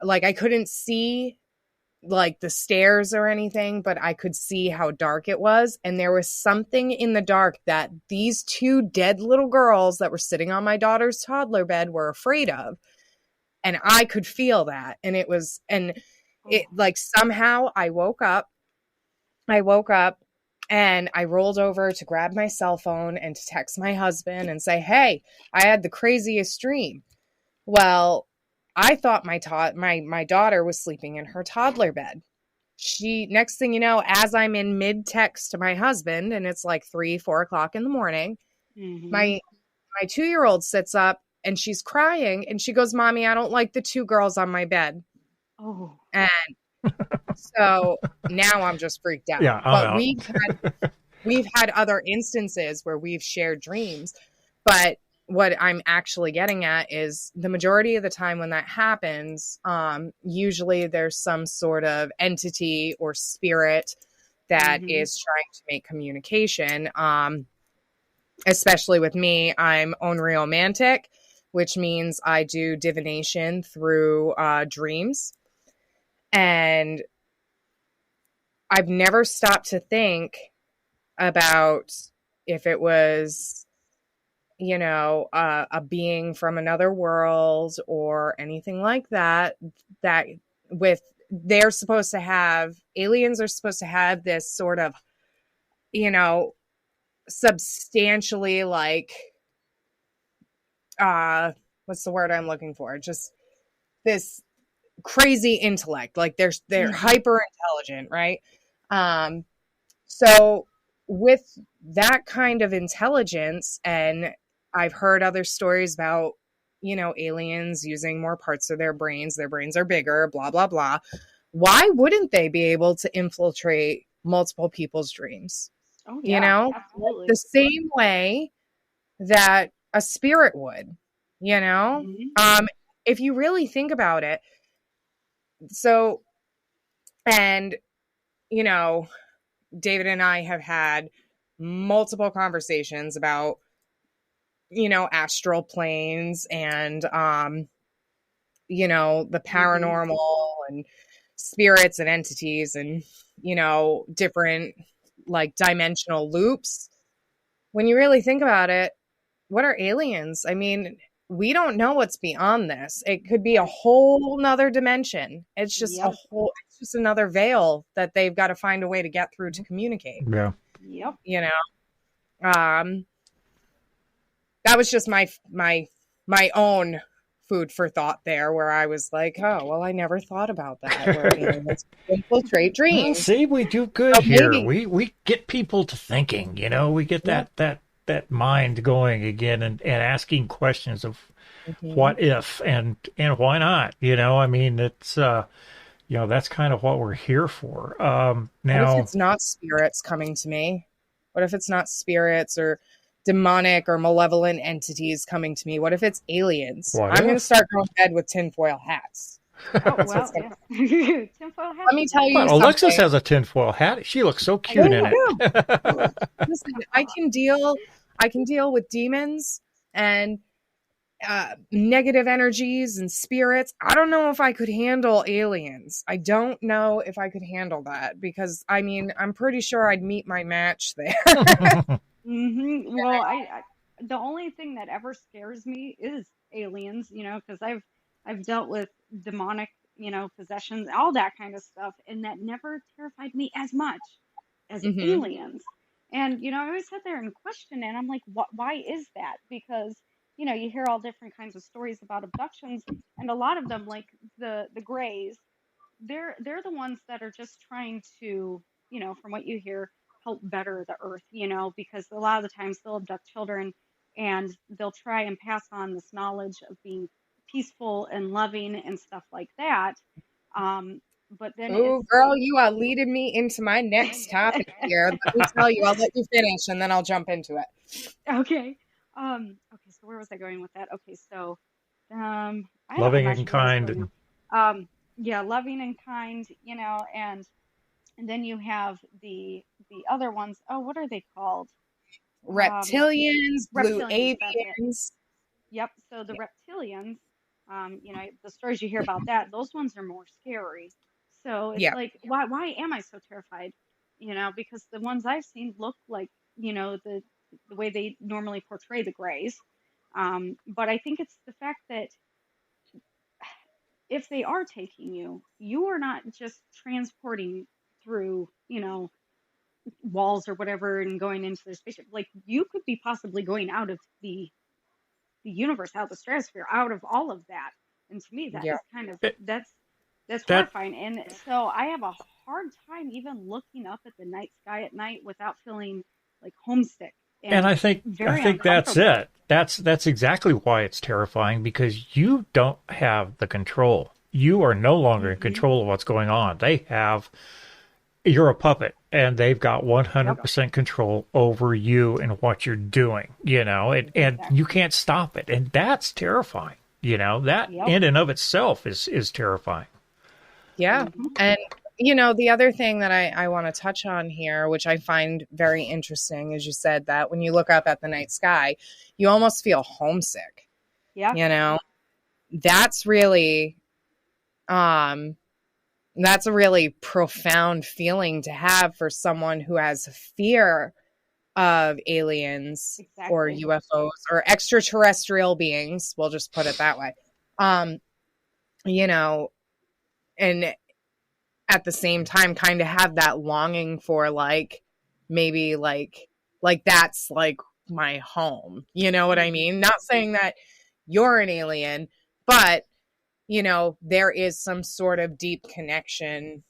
Like, I couldn't see like the stairs or anything, but I could see how dark it was. And there was something in the dark that these 2 dead little girls that were sitting on my daughter's toddler bed were afraid of. And I could feel that. And it like, somehow I woke up and I rolled over to grab my cell phone and to text my husband and say, hey, I had the craziest dream. Well, I thought my daughter was sleeping in her toddler bed. Next thing you know, as I'm in mid text to my husband, and it's like 3-4 o'clock in the morning, my 2-year-old sits up and she's crying and she goes, Mommy, I don't like the 2 girls on my bed. Oh. And so now I'm just freaked out. Yeah, but we've had other instances where we've shared dreams, but what I'm actually getting at is the majority of the time when that happens, usually there's some sort of entity or spirit that is trying to make communication. Especially with me, I'm onriomantic, which means I do divination through dreams. And I've never stopped to think about if it was a being from another world or anything like that, aliens are supposed to have this sort of, substantially like, what's the word I'm looking for? Just this crazy intellect. Like they're hyper intelligent, right? So with that kind of intelligence, and I've heard other stories about, aliens using more parts of their brains are bigger, blah, blah, blah. Why wouldn't they be able to infiltrate multiple people's dreams? Oh, yeah, absolutely. The same way that a spirit would, you know? Mm-hmm. If you really think about it, so, and, you know, David and I have had multiple conversations about, you know, astral planes and, you know, the Mm-hmm. paranormal and spirits and entities and, you know, different like dimensional loops. When you really think about it, what are aliens? I mean, we don't know what's beyond this. It could be a Right. whole nother dimension. It's just Yep. it's just another veil that they've got to find a way to get through to communicate, Yeah. Yep. you know? That was just my own food for thought there, where I was like, oh, well, I never thought about that, where aliens infiltrate Well, dreams. see, we do good So here. maybe, We get people to thinking, you know, we get yeah. that mind going again and asking questions of Mhm. what if and why not, you know? I mean, it's you know, that's kind of what we're here for. What if Now, it's not spirits coming to me? What if it's not spirits or demonic or malevolent entities coming to me? What if it's aliens? what I'm going to if? start going to bed with tinfoil hats. Oh That's what's well, going to yeah. happen. Tinfoil Let hats me are tell great. you Well, Alexis something. has a tinfoil hat. She looks so I cute in really it. do. Listen, I can deal with demons and negative energies and spirits. I don't know if I could handle aliens. I don't know if I could handle that because I mean, I'm pretty sure I'd meet my match there. Mm-hmm. Well, I the only thing that ever scares me is aliens, you know, because I've dealt with demonic, you know, possessions, all that kind of stuff, and that never terrified me as much as Hmm. aliens. And you know, I always sit there and question, and I'm like, what? Why is that? Because you know, you hear all different kinds of stories about abductions, and a lot of them, like the Greys, they're the ones that are just trying to, you know, from what you hear, help better the earth, you know, because a lot of the times they'll abduct children and they'll try and pass on this knowledge of being peaceful and loving and stuff like that. But then Oh, it's girl, you are leading me into my next topic here. Let me tell you, I'll let you finish and then I'll jump into it. okay. Okay, so where was I going with that? Okay, so I'm Loving not and sure where I was kind. going And now. Yeah, loving and kind, you know, and then you have the other ones. Oh, what are they called? Um, Reptilians, blue reptilians. That's it. avians. Yep. So the reptilians, you know, the stories you hear about that, those ones are more scary. So it's Yeah. like, why am I so terrified? You know, because the ones I've seen look like, you know, the way they normally portray the Greys. But I think it's the fact that if they are taking you, you are not just transporting through, you know, walls or whatever and going into the spaceship. Like you could be possibly going out of the universe, out of the stratosphere, out of all of that. And to me, that Yeah. is kind of it, that's that horrifying. And so I have a hard time even looking up at the night sky at night without feeling like homesick and and I very think that's uncomfortable. it. That's exactly why it's terrifying because you don't have the control. You are no longer in Mm-hmm. control of what's going on. They have you're a puppet and they've got Yep. 100% control over you and what you're doing, you know, and you Exactly. can't stop it. And that's terrifying. You know, that Yep. in and of itself is terrifying. Yeah. Mm-hmm. And, you know, the other thing that I want to touch on here, which I find very interesting, is you said that when you look up at the night sky, you almost feel homesick. Yeah. You know, that's really, um, that's a really profound feeling to have for someone who has fear of aliens or Exactly. UFOs or extraterrestrial beings. We'll just put it that way. Um, you know, and at the same time kind of have that longing for like maybe like that's like my home. You know what I Mm-hmm. mean? Not saying that you're an alien, but you know, there is some sort of deep connection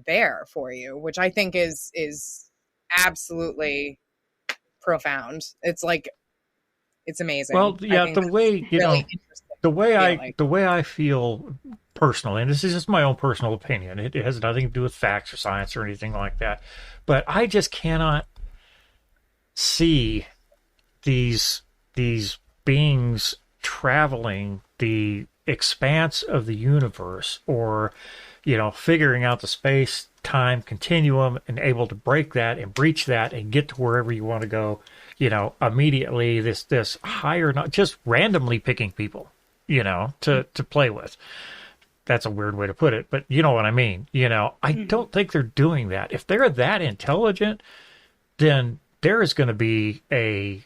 there for you, which I think is absolutely profound. It's like it's amazing. Well, I yeah, think the that's way, you really know, interesting the way feeling. I feel personally, and this is just my own personal opinion. It has nothing to do with facts or science or anything like that. But I just cannot see these beings traveling the expanse of the universe, or, you know, figuring out the space time continuum and able to break that and breach that and get to wherever you want to go, you know, immediately. This higher, not just randomly picking people, you know, to play with. That's a weird way to put it, but you know what I mean. You know, I don't think they're doing that. If they're that intelligent, then there is going to be a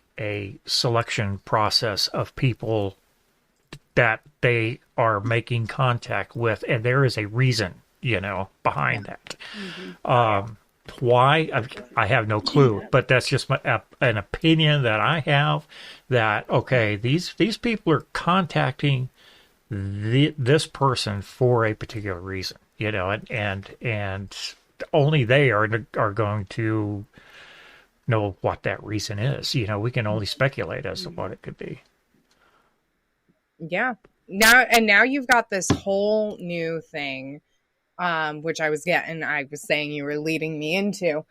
selection process of people that they are making contact with, and there is a reason, you know, behind that. Why? I have no clue, but that's just an opinion that I have, that, okay, these people are contacting this person for a particular reason, you know, and only they are going to know what that reason is. You know, we can only speculate as to what it could be. Yeah. Now you've got this whole new thing, which I was saying you were leading me into.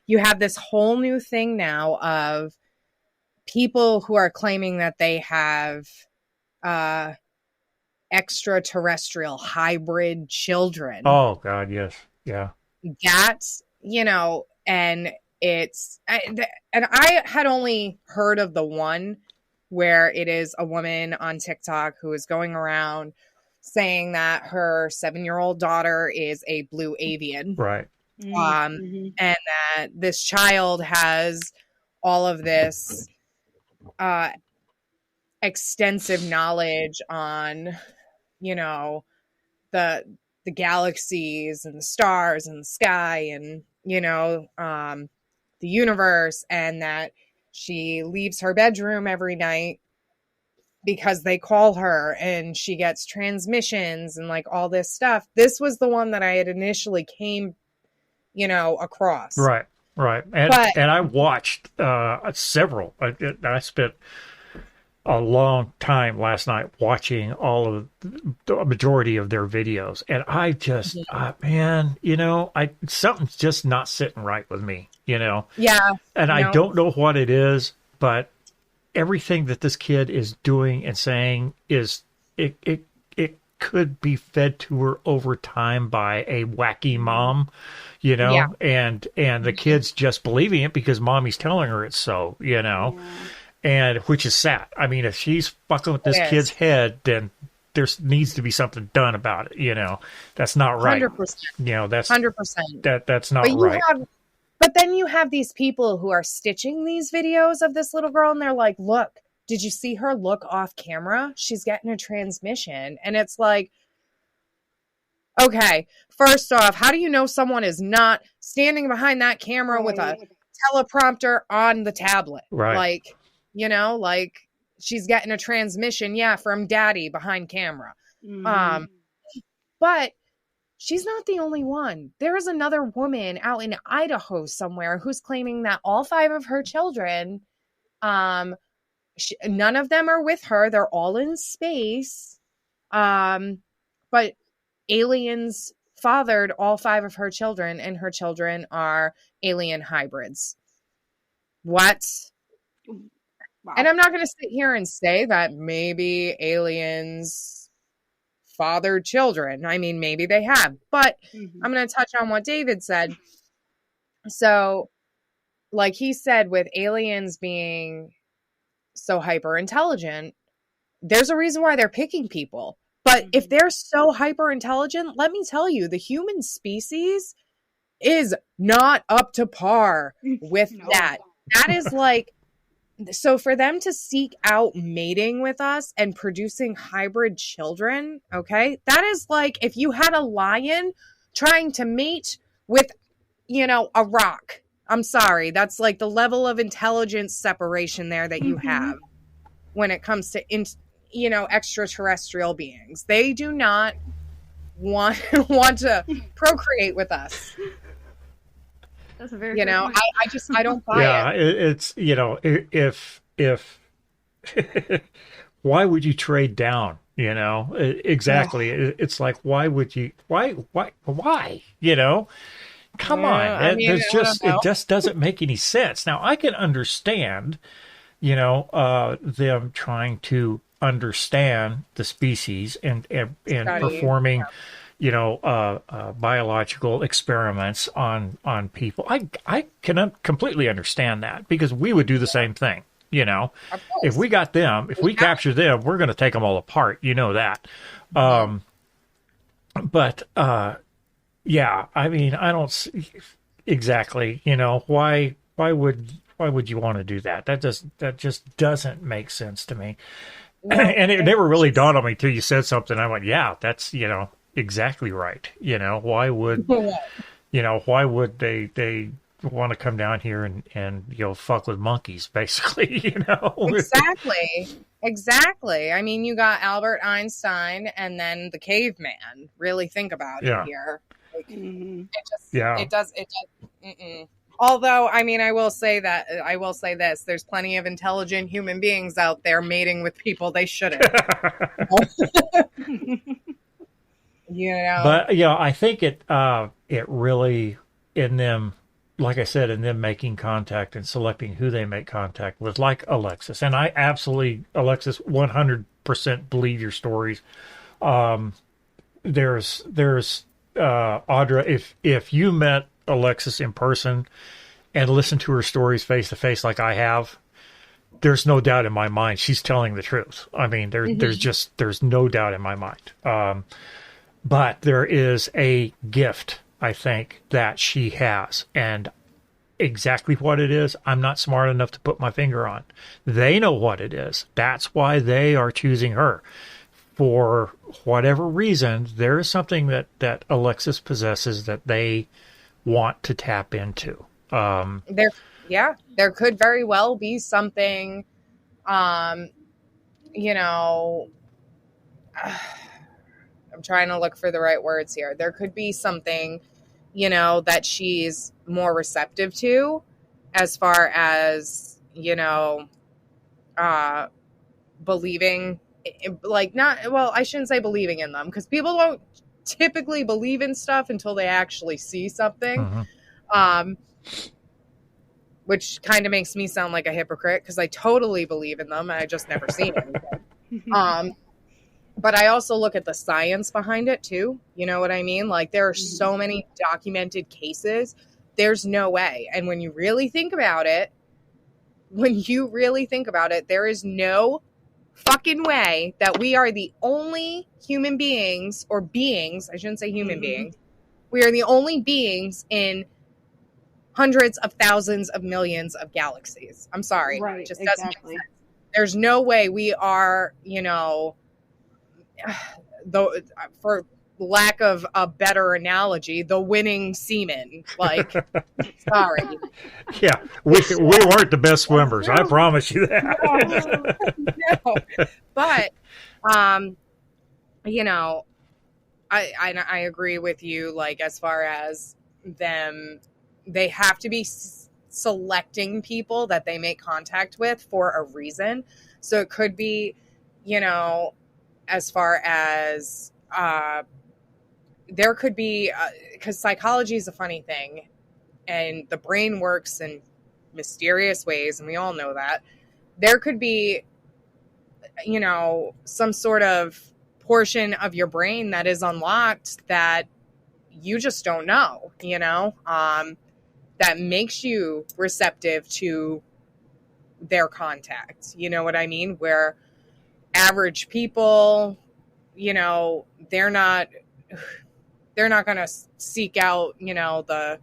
You have this whole new thing now of people who are claiming that they have extraterrestrial hybrid children. Oh God, yes. Yeah. That's, you know, and I had only heard of the one where it is a woman on TikTok who is going around saying that her 7-year-old daughter is a blue avian. Right. And that this child has all of this extensive knowledge on, you know, the galaxies and the stars and the sky and, you know, the universe, and that she leaves her bedroom every night because they call her and she gets transmissions and like all this stuff. This was the one that I had initially came, you know, across. Right. And I watched several. I spent a long time last night watching all of the majority of their videos, and I just, man, you know, something's just not sitting right with me, you know. Yeah. And I don't know what it is, but everything that this kid is doing and saying is it could be fed to her over time by a wacky mom, you know, and the kid's just believing it because mommy's telling her it's so, you know. Yeah. And which is sad. I mean, if she's fucking with this kid's head, then there needs to be something done about it. You know, that's not right. 100%. You know, that's 100%. That's not right. But then you have these people who are stitching these videos of this little girl, and they're like, "Look, did you see her look off camera? She's getting a transmission." And it's like, okay, first off, how do you know someone is not standing behind that camera with a teleprompter on the tablet? Right. Like, you know, like she's getting a transmission, from daddy behind camera. But she's not the only one. There is another woman out in Idaho somewhere who's claiming that all 5 of her children, none of them are with her. They're all in space. But aliens fathered all 5 of her children, and her children are alien hybrids. What? Wow. And I'm not going to sit here and say that maybe aliens fathered children. I mean, maybe they have, but I'm going to touch on what David said. So, like he said, with aliens being so hyper intelligent, there's a reason why they're picking people. But if they're so hyper intelligent, let me tell you, the human species is not up to par with that. That is like, so for them to seek out mating with us and producing hybrid children, okay, that is like if you had a lion trying to mate with, you know, a rock. I'm sorry. That's like the level of intelligence separation there that you have when it comes to, you know, extraterrestrial beings. They do not want to procreate with us. That's a very, you know, I don't buy it. Yeah, it's, you know, if why would you trade down? You know, exactly. It's like, why would you? Why? You know, come on. I mean, it just doesn't make any sense. Now, I can understand, you know, them trying to understand the species and performing, biological experiments on people. I can completely understand that, because we would do the same thing. If we got them, if we capture them, we're going to take them all apart. You know that. But yeah, I mean, I don't see exactly. Why would you want to do that? That just doesn't make sense to me. And it never really dawned on me till you said something. I went, yeah, that's exactly right. Why would they want to come down here and fuck with monkeys, basically? Exactly. I mean, you got Albert Einstein and then the caveman. Really think about it here. It does. Although, I mean, I will say this: there's plenty of intelligent human beings out there mating with people they shouldn't. But I think it really, in them, like I said, in them making contact and selecting who they make contact with, like Alexis. And I absolutely, Alexis, 100% believe your stories. There's Audra, if you met Alexis in person and listened to her stories face to face like I have, there's no doubt in my mind she's telling the truth. I mean, there's no doubt in my mind. But there is a gift, I think, that she has, and exactly what it is, I'm not smart enough to put my finger on. They know what it is. That's why they are choosing her. For whatever reason, there is something that Alexis possesses that they want to tap into. There could very well be something, I'm trying to look for the right words here. There could be something, that she's more receptive to, as far as, believing, I shouldn't say believing in them, because people don't typically believe in stuff until they actually see something. Which kind of makes me sound like a hypocrite, because I totally believe in them. I just never seen anything. But I also look at the science behind it too. You know what I mean? Like, there are so many documented cases. There's no way. And when you really think about it, there is no fucking way that we are the only human beings, or beings, I shouldn't say human beings. We are the only beings in hundreds of thousands of millions of galaxies. I'm sorry. Right, it just doesn't make sense. There's no way we are, for lack of a better analogy, the winning seamen. Like, sorry. Yeah, we weren't the best swimmers. I promise you that. No. But, I agree with you. Like, as far as them, they have to be selecting people that they make contact with for a reason. So it could be, as far as there could be, because psychology is a funny thing, and the brain works in mysterious ways, and we all know that. There could be, some sort of portion of your brain that is unlocked that you just don't know, that makes you receptive to their contact. You know what I mean? Where average people, they're not going to seek out, the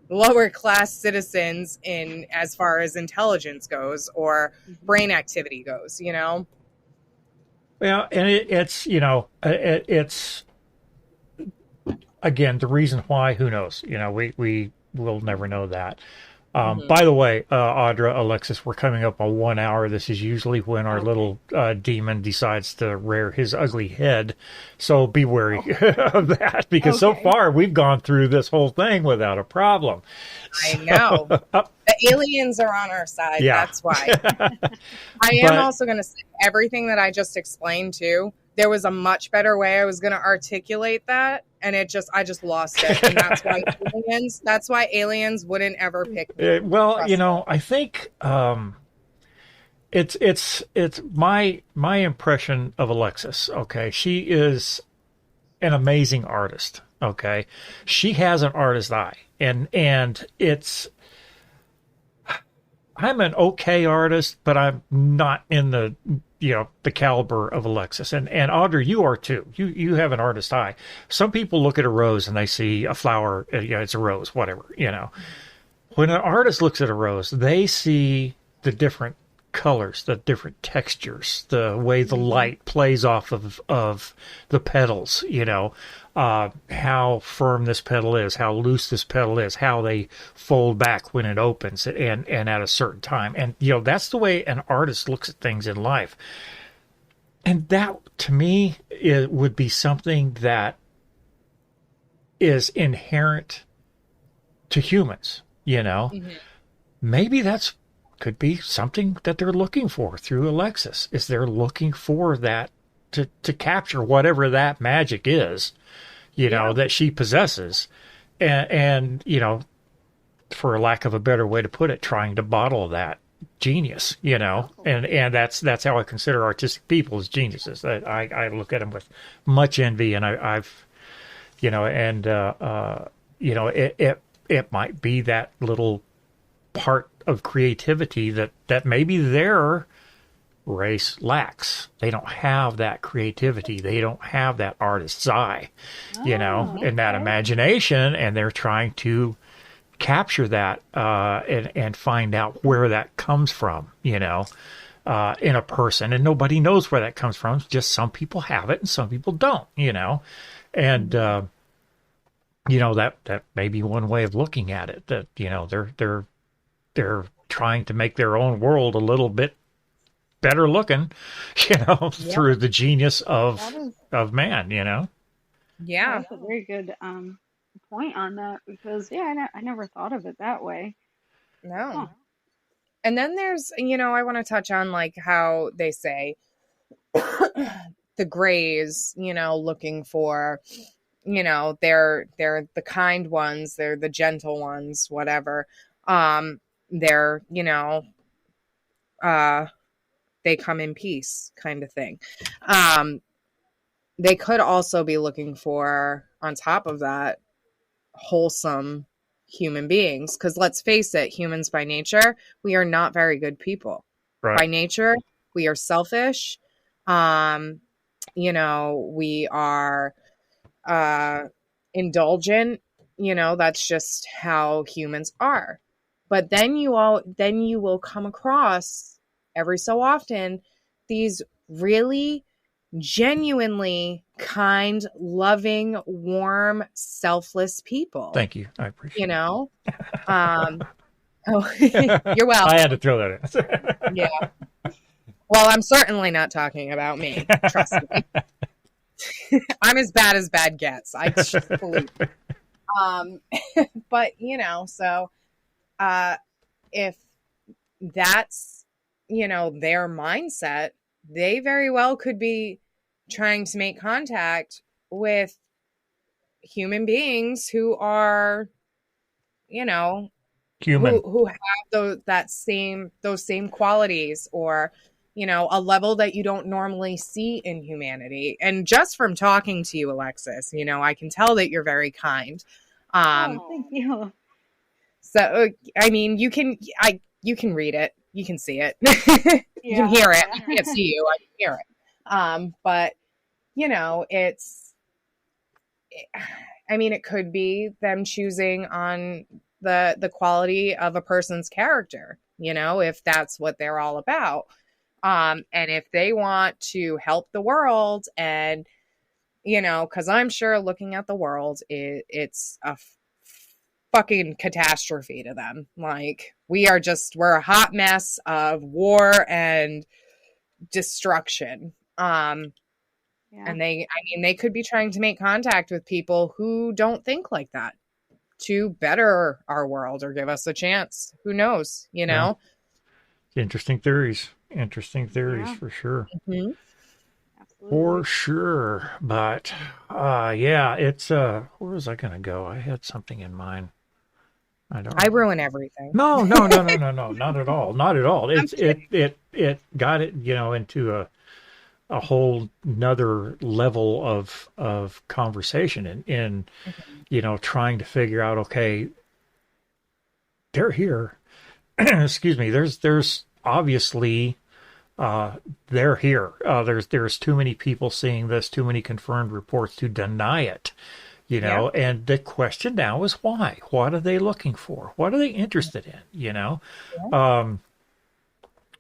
lower class citizens in as far as intelligence goes or brain activity goes, Well, and it's again, the reason why, who knows? We will never know that. By the way, Audra, Alexis, we're coming up on 1 hour. This is usually when our little demon decides to rear his ugly head. So be wary of that, because so far we've gone through this whole thing without a problem. I know. The aliens are on our side. Yeah. That's why. I am also going to say everything that I just explained too. There was a much better way I was going to articulate that. And I just lost it. And that's why aliens wouldn't ever pick me. Well, I think it's my impression of Alexis. Okay, she is an amazing artist. Okay, she has an artist eye, and it's I'm an okay artist, but I'm not in the the caliber of Alexis. And Audra, you are too. You have an artist eye. Some people look at a rose and they see a flower. It's a rose, whatever. When an artist looks at a rose, they see the different colors, the different textures, the way the light plays off of the petals, how firm this petal is, how loose this petal is, how they fold back when it opens and at a certain time. And, that's the way an artist looks at things in life. And that, to me, would be something that is inherent to humans, Maybe that's could be something that they're looking for through Alexis, is they're looking for that to capture whatever that magic is, that she possesses. And, for lack of a better way to put it, trying to bottle that genius, and that's how I consider artistic people as geniuses. I look at them with much envy, and it might be that little part of creativity that maybe their race lacks. They don't have that creativity. They don't have that artist's eye, and that imagination, and they're trying to capture that and find out where that comes from, in a person. And nobody knows where that comes from. Just some people have it and some people don't, and that may be one way of looking at it, that they're trying to make their own world a little bit better looking, through the genius of man, Yeah. That's a very good point on that, because I never thought of it that way. No. Huh. And then there's, I want to touch on like how they say the Greys, looking for, they're the kind ones, they're the gentle ones, whatever. They're, they come in peace kind of thing. They could also be looking for, on top of that, wholesome human beings. Because let's face it, humans by nature, we are not very good people. Right. By nature, we are selfish. We are indulgent. That's just how humans are. But then you will come across every so often these really genuinely kind, loving, warm, selfless people. Thank you. I appreciate it. Oh, you're welcome. I had to throw that in. Yeah. Well, I'm certainly not talking about me. Trust me. I'm as bad gets. I just believe. But so if that's their mindset, they very well could be trying to make contact with human beings who are human, who have those same qualities, or a level that you don't normally see in humanity. And just from talking to you, Alexis, I can tell that you're very kind. Thank you. So, I mean, you can read it. You can see it. You can hear it. I can't see you. I can hear it. But, it could be them choosing on the quality of a person's character, if that's what they're all about. And if they want to help the world, and, because I'm sure looking at the world, it's a fucking catastrophe to them. Like, we're a hot mess of war and destruction. And they could be trying to make contact with people who don't think like that, to better our world or give us a chance. Who knows, Yeah. Interesting theories for sure. Mm-hmm. For sure. But it's where was I gonna go? I had something in mind. I ruin everything. No, not at all, not at all. It got it, into a whole nother level of conversation and trying to figure out, okay, they're here. Excuse me. There's obviously they're here. There's too many people seeing this, too many confirmed reports to deny it. And the question now is why? What are they looking for? What are they interested in?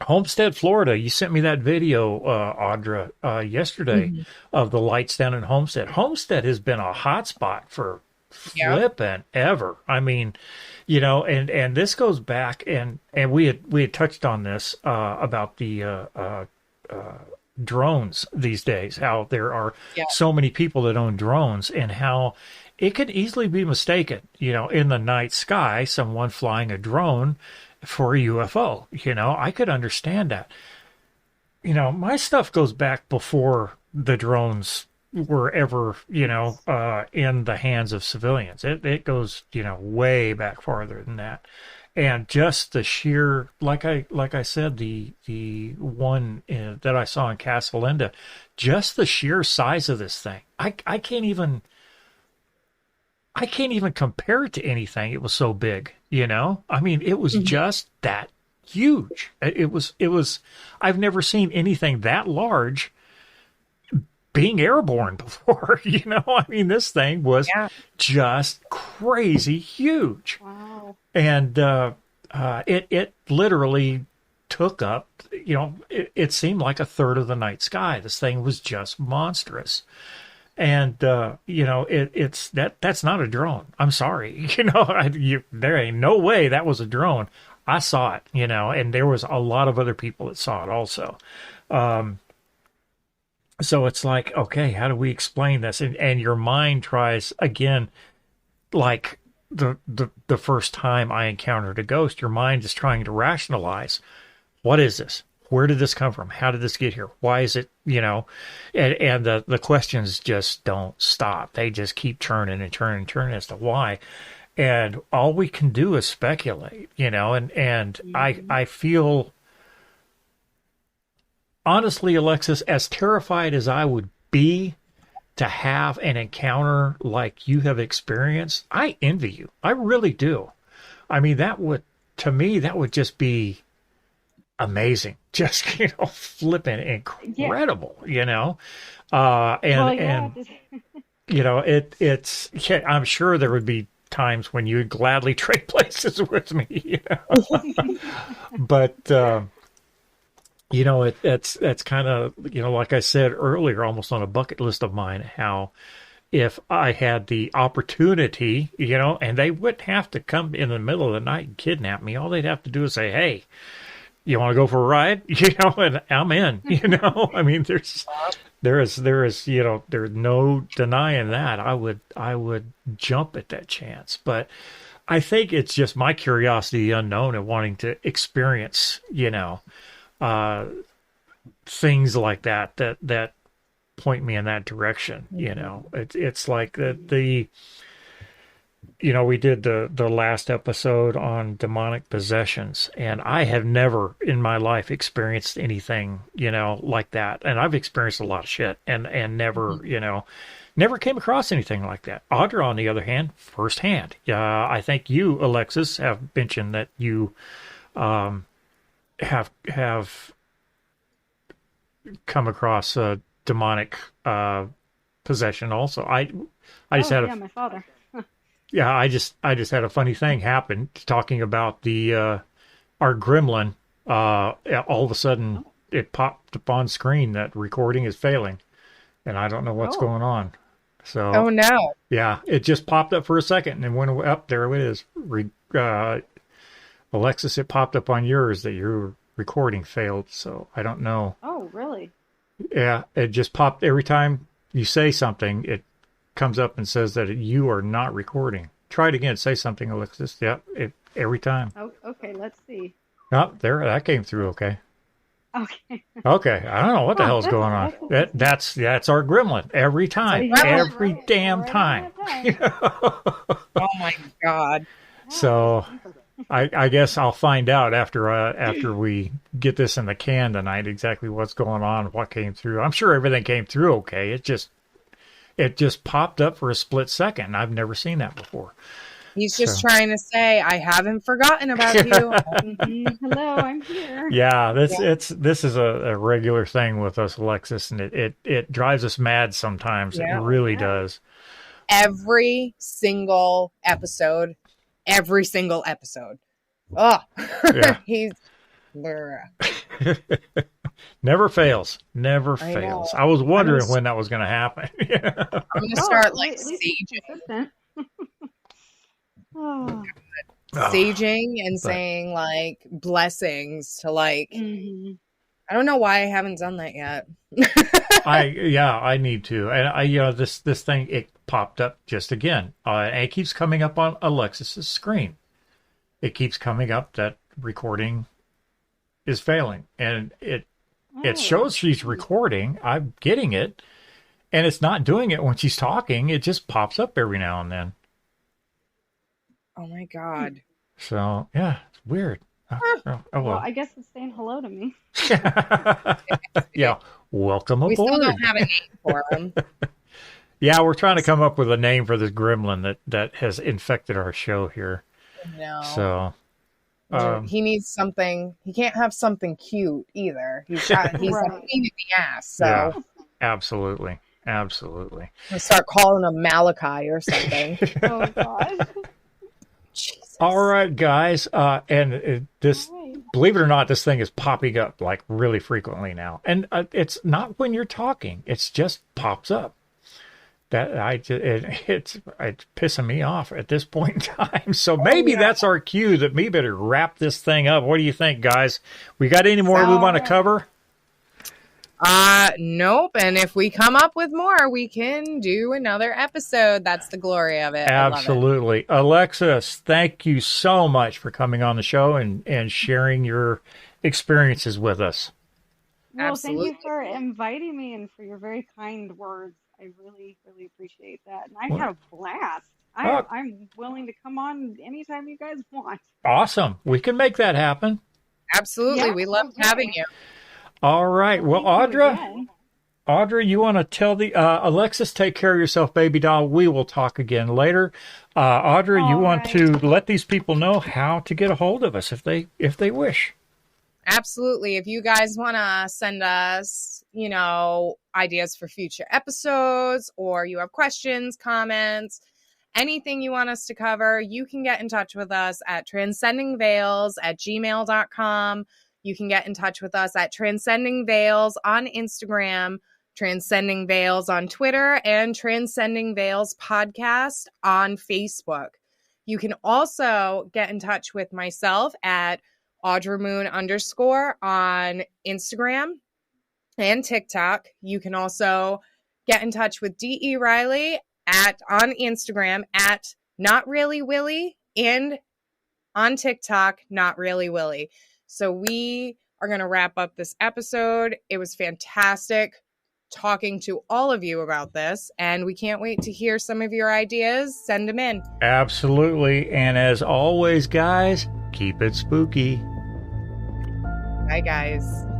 Homestead, Florida. You sent me that video, Audra, yesterday of the lights down in Homestead. Homestead has been a hot spot for flipping ever. I mean, and this goes back and we had touched on this about the drones these days, how there are so many people that own drones and how it could easily be mistaken, in the night sky, someone flying a drone for a UFO. I could understand that. My stuff goes back before the drones were ever, in the hands of civilians. It goes, way back farther than that. And just the sheer, like I said, the one that I saw in Casa Linda, just the sheer size of this thing. I can't even compare it to anything. It was so big, I mean, it was just that huge. It was, I've never seen anything that large being airborne before, I mean, this thing was just crazy huge. Wow. And it literally took up, it seemed like a third of the night sky. This thing was just monstrous. And, that's not a drone. I'm sorry. There ain't no way that was a drone. I saw it, and there was a lot of other people that saw it also. So it's like, okay, how do we explain this? And your mind tries again, like the first time I encountered a ghost, your mind is trying to rationalize, what is this? Where did this come from? How did this get here? Why is it, and the questions just don't stop. They just keep turning and turning and turning as to why. And all we can do is speculate, and I feel, honestly, Alexis, as terrified as I would be to have an encounter like you have experienced, I envy you. I really do. I mean, to me, that would just be amazing. Just, flipping incredible, it's, I'm sure there would be times when you would gladly trade places with me, but, it's kind of, like I said earlier, almost on a bucket list of mine, how if I had the opportunity, and they wouldn't have to come in the middle of the night and kidnap me. All they'd have to do is say, hey, you want to go for a ride? And I'm in, I mean, there's no denying that. I would jump at that chance, but I think it's just my curiosity, the unknown, and wanting to experience, things like that point me in that direction. It's like we did the last episode on demonic possessions, and I have never in my life experienced anything, like that. And I've experienced a lot of shit and never, never came across anything like that. Audra, on the other hand, firsthand. I think you, Alexis, have mentioned that you have come across a demonic possession also. I just had my father. Yeah, I just had a funny thing happen talking about our gremlin. All of a sudden, it popped up on screen that recording is failing, and I don't know what's going on. So, oh no, yeah, it just popped up for a second and then went up. There it is. Alexis, it popped up on yours that your recording failed. So I don't know. Oh, really? Yeah, it just popped every time you say something. It comes up and says that you are not recording. Try it again. Say something, Alexis. Yep, every time. Oh, okay. Let's see. Oh, there, that came through. Okay. Okay. Okay. I don't know what the hell's going on. That's our gremlin every time, every damn time. Oh my God. So I guess I'll find out after we get this in the can tonight exactly what's going on, what came through. I'm sure everything came through okay. It just popped up for a split second. I've never seen that before. He's just trying to say, I haven't forgotten about you. Hello, I'm here. Yeah, this is a regular thing with us, Alexis, and it drives us mad sometimes. Yeah. It really does. Every single episode. Oh, yeah. He's never fails. I was wondering when that was going to happen. I'm going to start saging. Saging and saying like blessings to like I don't know why I haven't done that yet. I need to. And this thing, it popped up just again. And it keeps coming up on Alexis's screen. It keeps coming up that recording is failing. And it shows she's recording. I'm getting it. And it's not doing it when she's talking. It just pops up every now and then. Oh my God. So, yeah, it's weird. Well, I guess it's saying hello to me. Yeah, welcome aboard. We still don't have a name for him. Yeah, we're trying to come up with a name for this gremlin that has infected our show here. No. So, he needs something. He can't have something cute either. He's a pain in the ass. So. Yeah, absolutely. I'll start calling him Malachi or something. Oh, God. Jesus. All right, guys. Believe it or not, this thing is popping up like really frequently now. And it's not when you're talking. It's just pops up. It's pissing me off at this point in time. So maybe that's our cue that we better wrap this thing up. What do you think, guys? We got any more we want to cover? Nope. And if we come up with more, we can do another episode. That's the glory of it. Absolutely. Alexis, thank you so much for coming on the show and sharing your experiences with us. Well, Absolutely. Thank you for inviting me and for your very kind words. I really, really appreciate that. And I had a blast. I'm willing to come on anytime you guys want. Awesome. We can make that happen. Absolutely. Yeah, we loved having you. All right. Well, Audra, you want to tell Alexis, take care of yourself, baby doll. We will talk again later. Audra, you want to let these people know how to get a hold of us if they wish. Absolutely. If you guys want to send us, ideas for future episodes, or you have questions, comments, anything you want us to cover, you can get in touch with us at transcendingveils@gmail.com. You can get in touch with us at Transcending Veils on Instagram, Transcending Veils on Twitter, and Transcending Veils Podcast on Facebook. You can also get in touch with myself at AudraMoon_ on Instagram and TikTok. You can also get in touch with D.E. Riley on Instagram at Not Really Willie, and on TikTok, Not Really Willie. So we are going to wrap up this episode. It was fantastic talking to all of you about this, and we can't wait to hear some of your ideas. Send them in. Absolutely. And as always, guys, keep it spooky. Bye, guys.